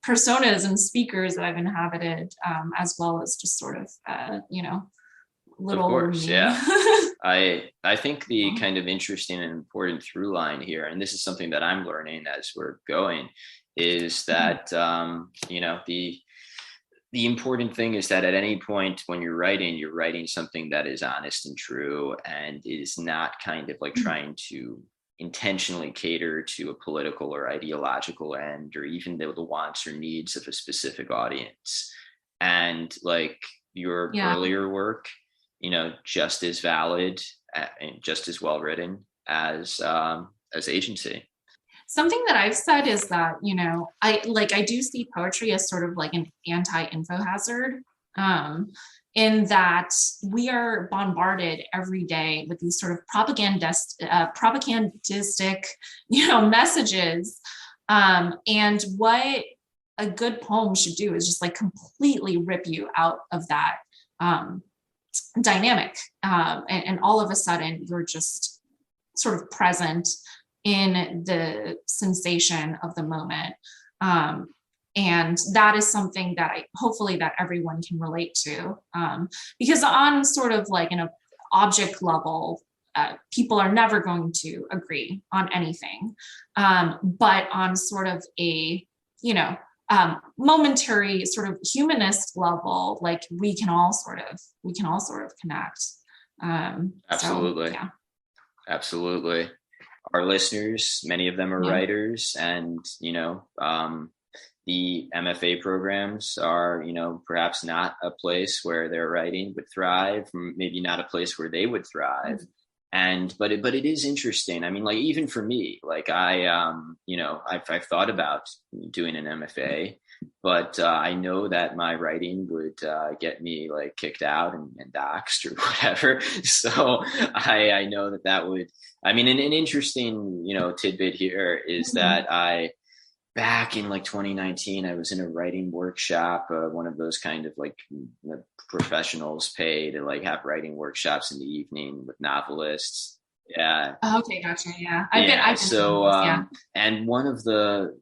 personas and speakers that I've inhabited, as well as just sort of little. Of course, yeah. I think the kind of interesting and important through line here, and this is something that I'm learning as we're going, is that the important thing is that at any point when you're writing something that is honest and true and is not kind of like trying to intentionally cater to a political or ideological end, or even the wants or needs of a specific audience. And like your earlier work, just as valid and just as well written as agency. Something that I've said is that, I do see poetry as sort of like an anti-info hazard, in that we are bombarded every day with these sort of propagandistic, messages. And what a good poem should do is just like completely rip you out of that dynamic. And all of a sudden you're just sort of present in the sensation of the moment. And that is something that hopefully that everyone can relate to. Because on sort of like object level, people are never going to agree on anything. But on sort of a, momentary sort of humanist level, like we can all sort of connect. Absolutely. So, yeah. Absolutely. Our listeners, many of them are writers, and, the MFA programs are, perhaps not a place where their writing would thrive, maybe not a place where they would thrive. But it is interesting. I mean, like, even for me, like I've thought about doing an MFA, but I know that my writing would get me like kicked out and doxxed or whatever. So I know that would, I mean, an interesting, tidbit here is that back in like 2019, I was in a writing workshop, one of those kind of like professionals pay to like have writing workshops in the evening with novelists. Yeah. Okay, gotcha. Yeah. I've been and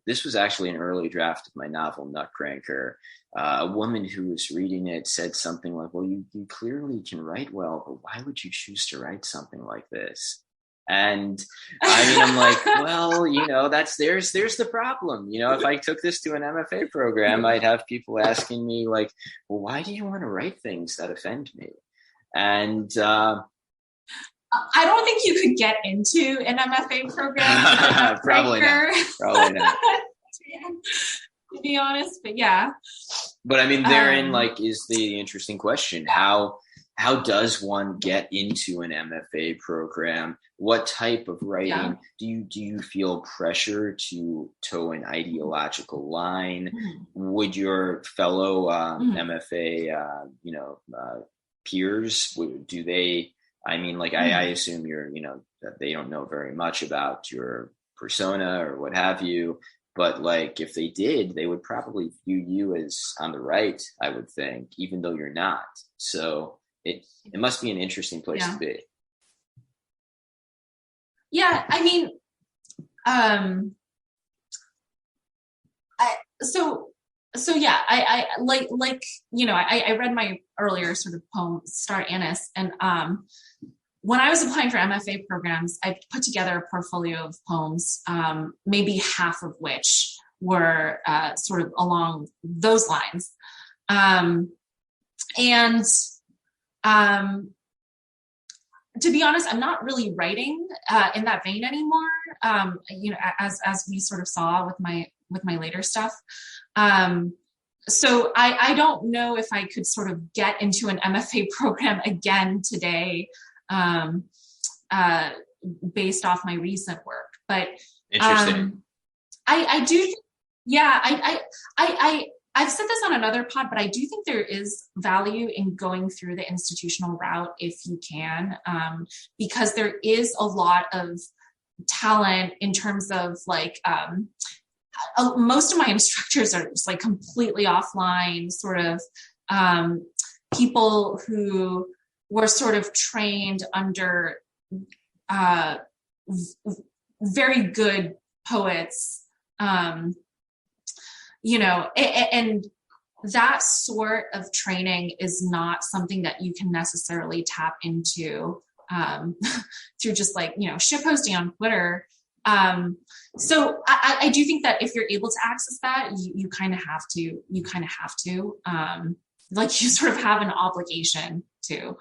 this was actually an early draft of my novel Nutcracker. A woman who was reading it said something like, well, you clearly can write well, but why would you choose to write something like this? And I mean, I'm like, well, there's the problem. If I took this to an MFA program, I'd have people asking me like, well, why do you want to write things that offend me? And I don't think you could get into an MFA program. Probably not. To be honest, but yeah. But I mean, therein is the interesting question. How does one get into an MFA program? What type of writing do you feel pressure to toe an ideological line? Would your fellow MFA, peers, do they? I mean, like I assume that they don't know very much about your persona or what have you. But like, if they did, they would probably view you as on the right, I would think, even though you're not. So it must be an interesting place to be. Yeah, I mean, I read my earlier sort of poem, Star Anise, and when I was applying for MFA programs, I put together a portfolio of poems, maybe half of which were sort of along those lines. To be honest, I'm not really writing in that vein anymore. As we sort of saw with my later stuff. So I don't know if I could sort of get into an MFA program again today, based off my recent work. But interesting. I do. Yeah, I've said this on another pod, but I do think there is value in going through the institutional route if you can, because there is a lot of talent in terms of like, most of my instructors are just like completely offline, sort of people who were sort of trained under very good poets, and that sort of training is not something that you can necessarily tap into through just like, shitposting on Twitter. So I do think that if you're able to access that, you kind of have to, like you sort of have an obligation to,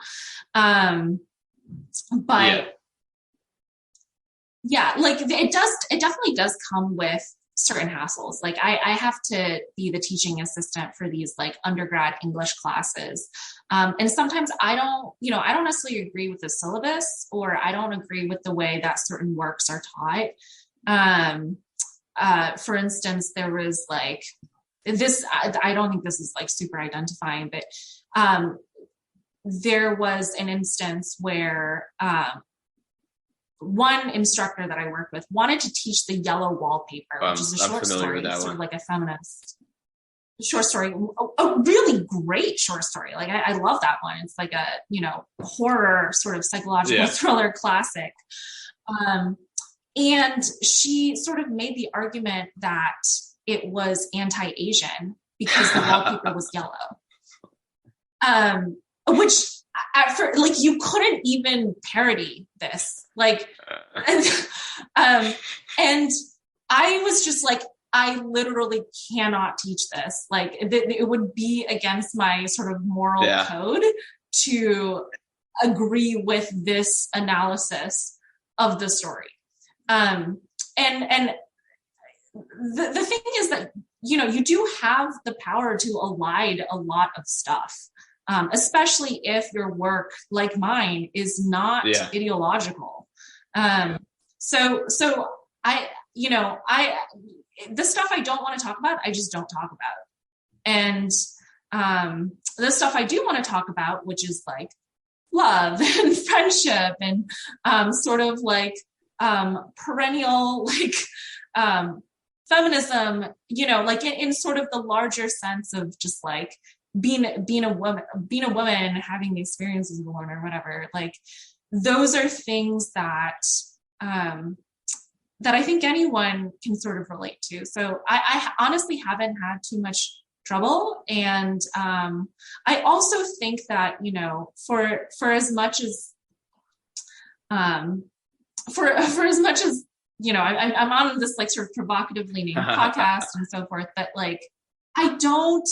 but yeah, like it definitely does come with certain hassles. Like I have to be the teaching assistant for these like undergrad English classes. And sometimes I don't necessarily agree with the syllabus, or I don't agree with the way that certain works are taught. For instance, there was like this, I don't think this is like super identifying, but there was an instance where one instructor that I worked with wanted to teach the yellow wallpaper, which is a short story, sort of like a feminist short story, a really great short story. Like I love that one. It's like a, horror sort of psychological thriller classic. And she sort of made the argument that it was anti-Asian because the wallpaper was yellow. which like you couldn't even parody this, like, and I was just like, I literally cannot teach this. Like it would be against my sort of moral code to agree with this analysis of the story. And the thing is that, you know, you do have the power to elide a lot of stuff, especially if your work, like mine, is not ideological. So I, you know, the stuff I don't want to talk about, I just don't talk about. And the stuff I do want to talk about, which is like love and friendship and sort of like perennial, like feminism, you know, like in sort of the larger sense of just like being a woman and having the experiences of a woman or whatever. Like those are things that that I think anyone can sort of relate to. So I honestly haven't had too much trouble. And I also think that, you know, for as much as, for as much as, you know, I'm on this like sort of provocatively named podcast and so forth, but like, I don't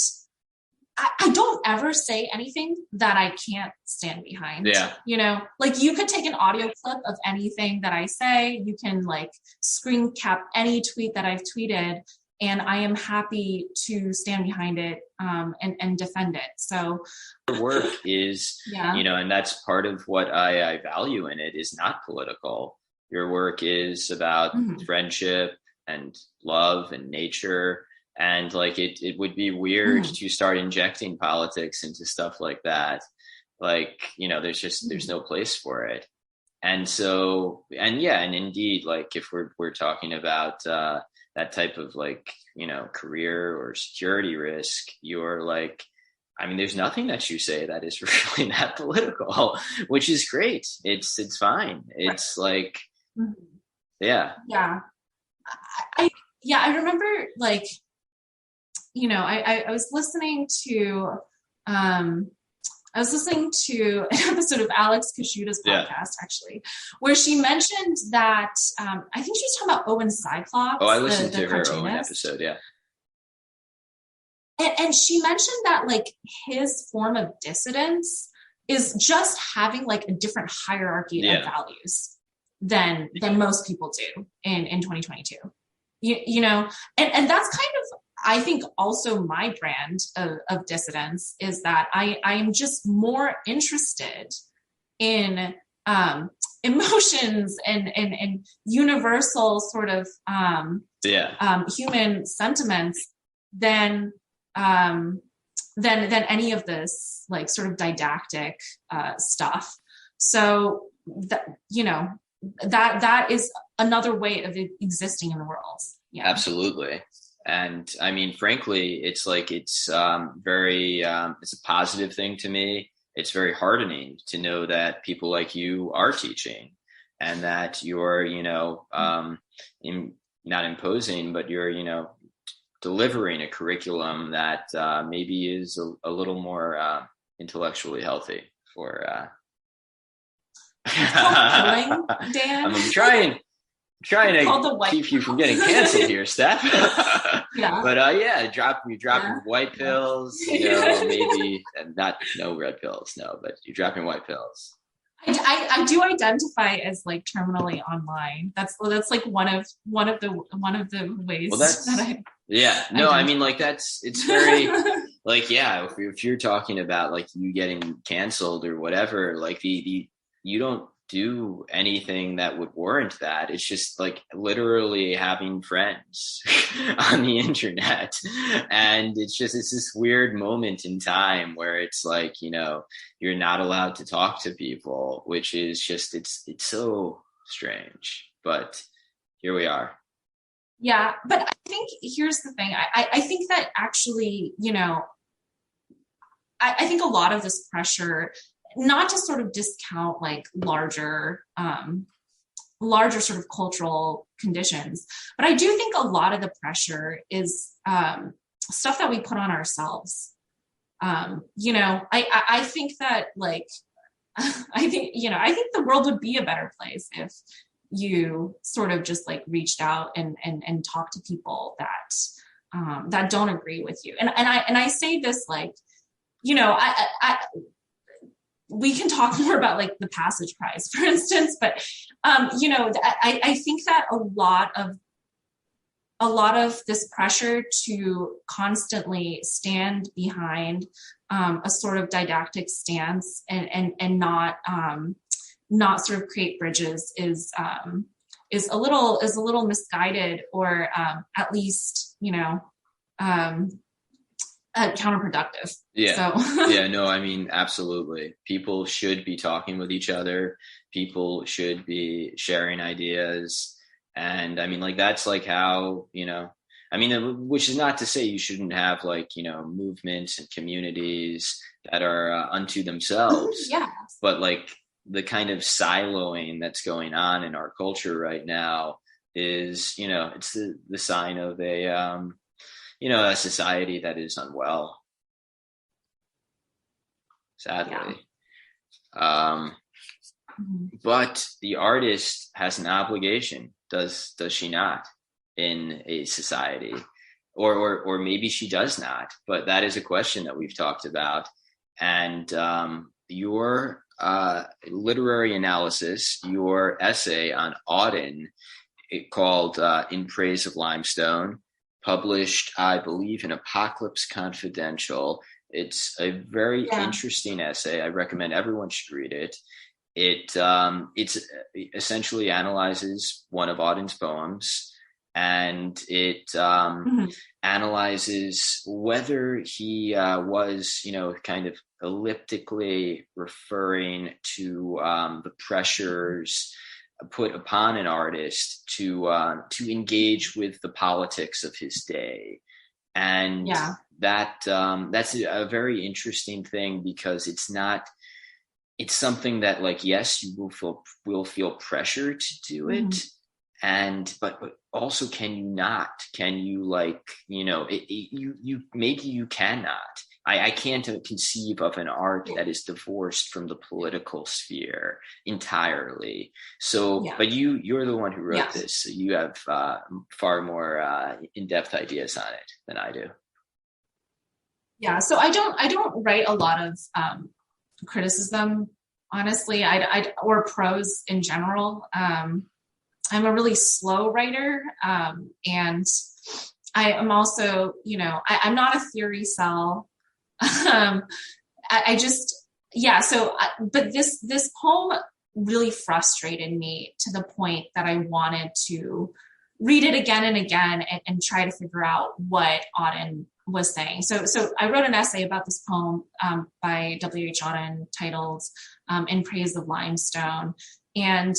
ever say anything that I can't stand behind. Yeah. You know, like you could take an audio clip of anything that I say, you can like screen cap any tweet that I've tweeted, and I am happy to stand behind it and defend it. So the work is, you know, and that's part of what I value in it, is not political. Your work is about friendship and love and nature. And like, it would be weird to start injecting politics into stuff like that. Like, you know, there's no place for it. And so, and indeed, like if we're talking about that type of like, you know, career or security risk, you're like, I mean, there's nothing that you say that is really that political, which is great. It's fine. It's like, I remember like, you know, I was listening to an episode of Alex Kashuda's podcast, actually, where she mentioned that I think she was talking about Owen Cyclops. Oh, I listened to her cartoonist. Owen episode, And she mentioned that like his form of dissidence is just having like a different hierarchy of values than most people do in 2022. You know, and that's kind of, I think, also my brand of dissidence, is that I'm just more interested in emotions and universal sort of human sentiments than any of this like sort of didactic stuff. So that, you know, that is another way of existing in the world. Yeah, absolutely. And I mean, frankly, it's like, it's very, it's a positive thing to me. It's very heartening to know that people like you are teaching, and that you're, you know, not imposing, but you're, you know, delivering a curriculum that maybe is a little more intellectually healthy for. Dan. I'm trying to keep you from getting canceled here, Steff. But you're dropping white pills, you know, maybe no red pills, but you're dropping white pills. I do identify as like terminally online. That's like one of the ways that I. Yeah, no, I mean, like it's very like, if you're talking about like you getting canceled or whatever, like you don't do anything that would warrant that. It's just like literally having friends on the internet. And it's this weird moment in time where it's like, you know, you're not allowed to talk to people, which is just, it's so strange, but here we are. Yeah. But I think here's the thing. I think that actually, you know, I think a lot of this pressure, not to sort of discount like larger sort of cultural conditions, but I do think a lot of the pressure is stuff that we put on ourselves. I think that like, I think the world would be a better place if you sort of just like reached out and talked to people that don't agree with you. And I say this like, we can talk more about like the Passage Prize, for instance, but I think that a lot of this pressure to constantly stand behind a sort of didactic stance and not sort of create bridges is a little misguided, or at least counterproductive. Yeah. So. Yeah, no, I mean, absolutely. People should be talking with each other. People should be sharing ideas. And I mean, like, that's like how, which is not to say you shouldn't have like, movements and communities that are unto themselves. Yeah. But like the kind of siloing that's going on in our culture right now is, it's the sign of a society that is unwell, sadly. Yeah. But the artist has an obligation, does she not, in a society? Or maybe she does not, but that is a question that we've talked about. And your literary analysis, your essay on Auden, called In Praise of Limestone, published, I believe, in Apocalypse Confidential. It's a very interesting essay. I recommend everyone should read it. It essentially analyzes one of Auden's poems, and it analyzes whether he was, kind of elliptically referring to the pressures put upon an artist to engage with the politics of his day. And that's a very interesting thing, because it's something that, like, yes, you will feel pressure to do it. But also, can you maybe you cannot. I can't conceive of an art that is divorced from the political sphere entirely. So, but you're the one who wrote this, so you have far more in-depth ideas on it than I do. Yeah, so I don't write a lot of criticism, honestly, or prose in general. I'm a really slow writer, and I am also, I'm not a theory cell. But this poem really frustrated me to the point that I wanted to read it again and again and try to figure out what Auden was saying. So I wrote an essay about this poem by W.H. Auden titled In Praise of Limestone. And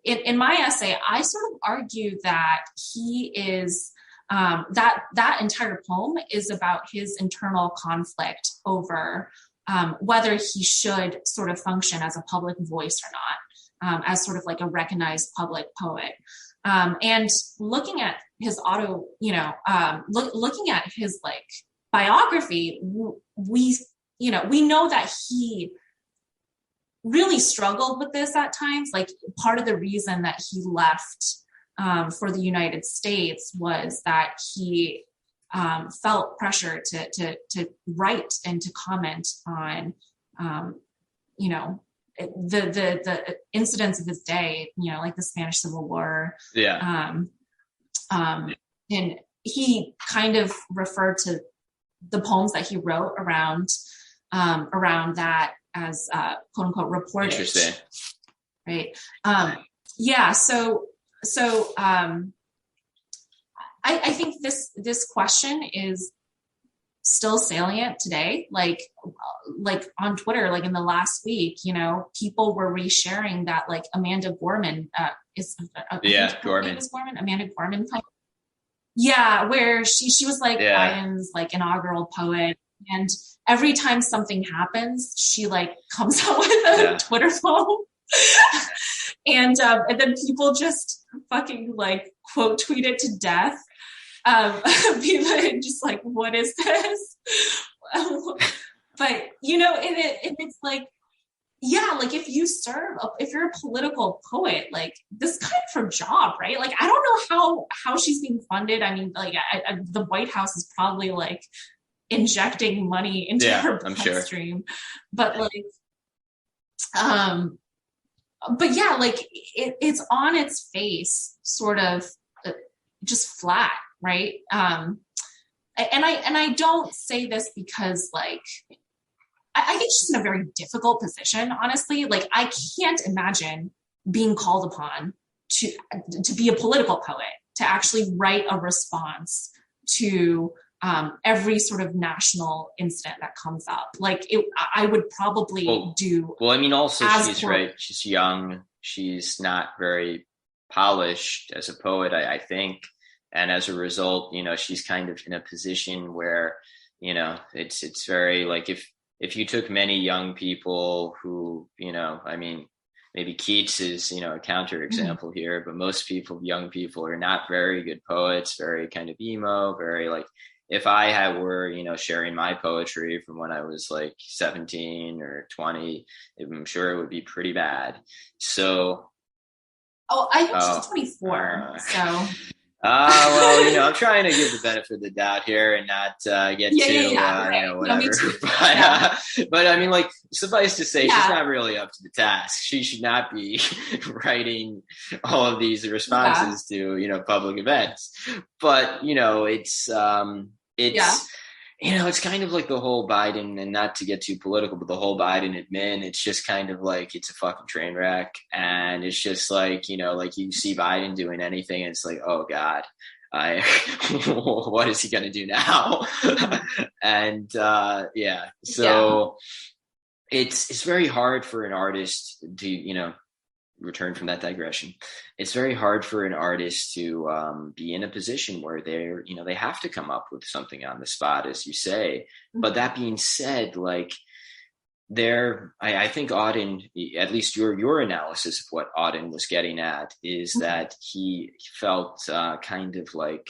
in my essay, I sort of argue that he is that entire poem is about his internal conflict over whether he should sort of function as a public voice or not, as sort of like a recognized public poet. And looking at his looking at his like biography, we know that he really struggled with this at times. Like, part of the reason that he left for the United States was that he felt pressure to write and to comment on, the incidents of his day, like the Spanish Civil War. And he kind of referred to the poems that he wrote around that as quote unquote reportage. Interesting. Right. So I think this question is still salient today. Like on Twitter, like in the last week, people were resharing that like Amanda Gorman Amanda Gorman. Where she was like Biden's like inaugural poet, and every time something happens, she like comes out with a Twitter poem. And then people just fucking like quote tweet it to death. People just like, what is this? But, you know, and it's like, yeah, like if you're a political poet, like this kind of her job, right? Like, I don't know how she's being funded. I mean, like the White House is probably like injecting money into her bloodstream, but like, but yeah, like it's on its face, sort of just flat, right? And I don't say this because like, I think she's in a very difficult position, honestly. Like, I can't imagine being called upon to be a political poet, to actually write a response to every sort of national incident that comes up. Like, I would probably do. Well, I mean, also she's right. She's young. She's not very polished as a poet, I think. And as a result, you know, she's kind of in a position where, you know, it's very like if you took many young people who, you know, I mean, maybe Keats is, you know, a counterexample here, but most young people are not very good poets, very kind of emo, very like, if I were, you know, sharing my poetry from when I was like 17 or 20, I'm sure it would be pretty bad. So. Oh, I think she's 24. So. Well, you know, I'm trying to give the benefit of the doubt here and not get right. you know, whatever. No, but I mean, like, suffice to say, she's not really up to the task. She should not be writing all of these responses to, you know, public events. But, you know, it's you know, it's kind of like the whole Biden, and not to get too political, but the whole Biden admin, it's just kind of like, it's a fucking train wreck. And it's just like, you know, like you see Biden doing anything, and it's like, oh God, what is he going to do now? And so it's very hard for an artist to, you know, return from that digression. It's very hard for an artist to be in a position where they're, you know, they have to come up with something on the spot, as you say. But that being said, like I think Auden, at least your analysis of what Auden was getting at is that he felt kind of like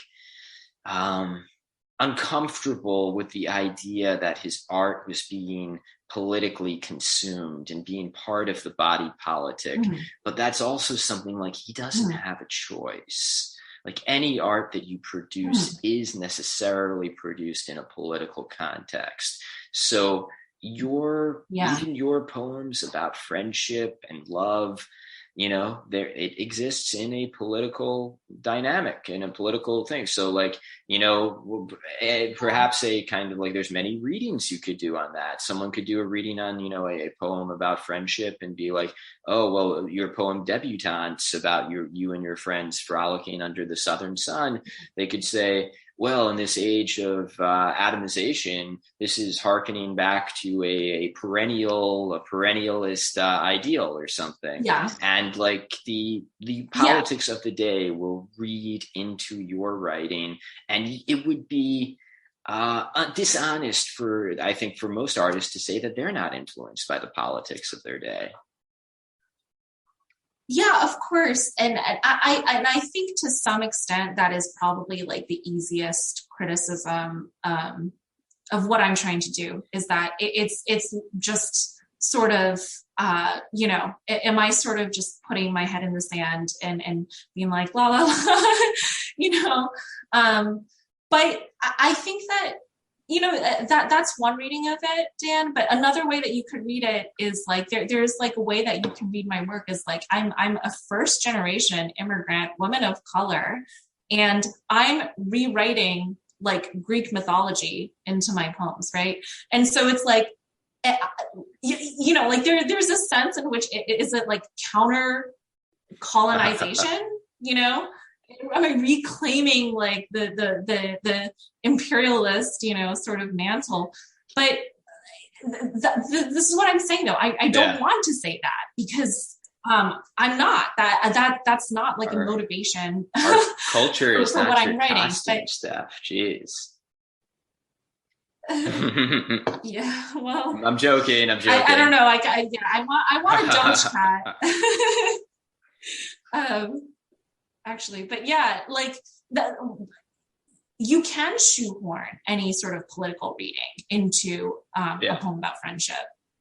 uncomfortable with the idea that his art was being politically consumed and being part of the body politic. But that's also something like he doesn't have a choice. Like any art that you produce is necessarily produced in a political context. So even your poems about friendship and love, you know, it exists in a political dynamic, in a political thing. So like, you know, perhaps a kind of like, there's many readings you could do on that. Someone could do a reading on, you know, a poem about friendship and be like, oh, well, your poem Debutantes about you and your friends frolicking under the southern sun. They could say, well, in this age of atomization, this is hearkening back to a perennialist ideal or something. Yeah. And like the politics of the day will read into your writing, and it would be dishonest I think for most artists to say that they're not influenced by the politics of their day. Yeah, of course. And I think to some extent that is probably like the easiest criticism of what I'm trying to do, is that it's just sort of, you know, am I sort of just putting my head in the sand and being like, la, la, la, you know? But I think that, you know, that's one reading of it, Dan. But another way that you could read it is like there's like a way that you can read my work is like I'm a first generation immigrant woman of color, and I'm rewriting like Greek mythology into my poems, right? And so it's like, you know, like there's a sense in which is it like counter colonization, you know? Am I reclaiming like the imperialist, you know, sort of mantle? But this is what I'm saying though. I don't want to say that, because I'm not that's not like a motivation. Our culture is for not what your I'm writing. costume, Steff. Jeez. Yeah, well, I'm joking. I don't know. I want a Doge cat. Actually, but yeah, like you can shoehorn any sort of political reading into a poem about friendship.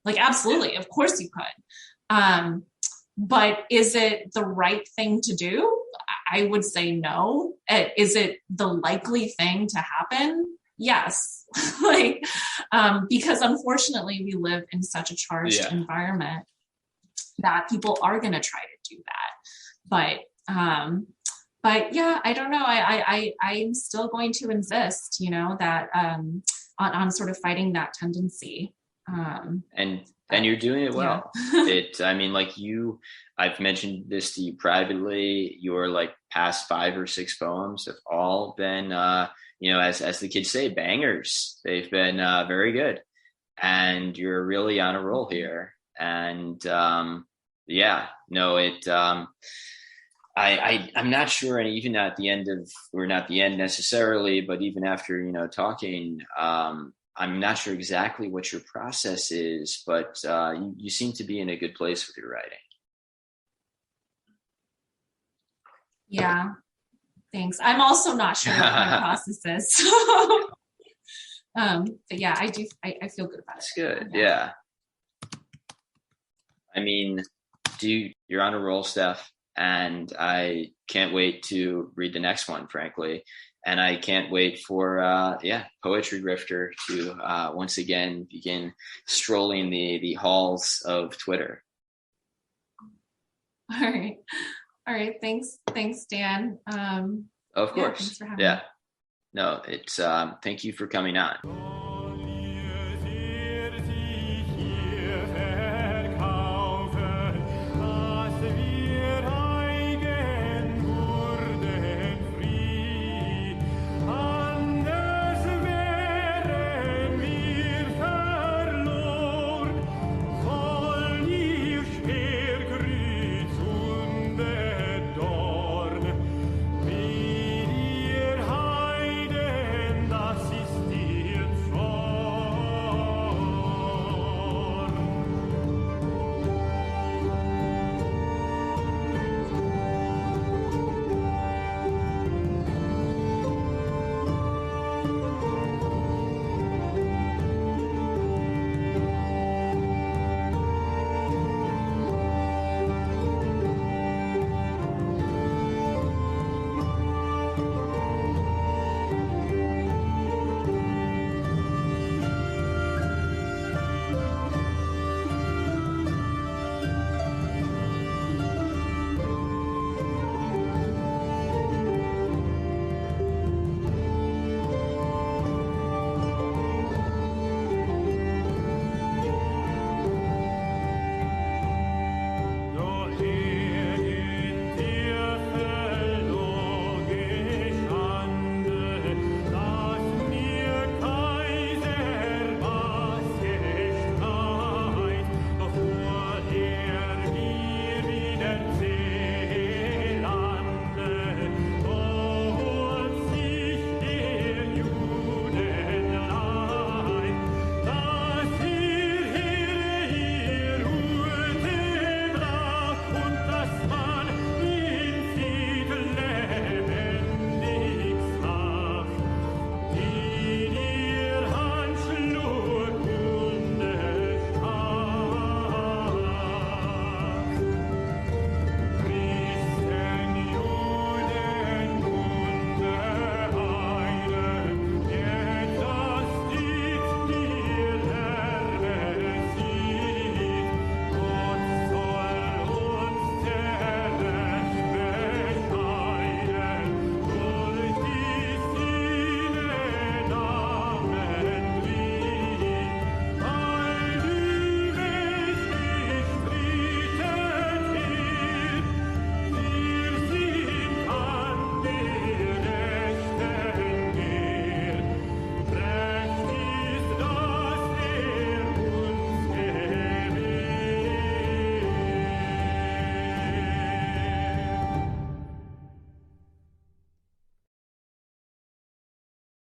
Like, absolutely, of course you could. But is it the right thing to do? I would say no. Is it the likely thing to happen? Yes. Like, because unfortunately we live in such a charged environment that people are going to try to do that. But yeah, I don't know. I'm still going to insist, that on sort of fighting that tendency. And you're doing it well. I've mentioned this to you privately. Your like past 5 or 6 poems have all been, as the kids say, bangers. They've been very good, and you're really on a roll here. And I'm not sure, and even at the end or not the end necessarily, but even after, talking, I'm not sure exactly what your process is, but you seem to be in a good place with your writing. Yeah, thanks. I'm also not sure what my process is. But yeah, I do. I feel good about it. That's good. Yeah. I mean, you're on a roll, Steff, and I can't wait to read the next one, frankly. And I can't wait for, Poetry Grifter to once again begin strolling the halls of Twitter. All right. Thanks, Dan. Of course. Thanks for having me. No, it's thank you for coming on.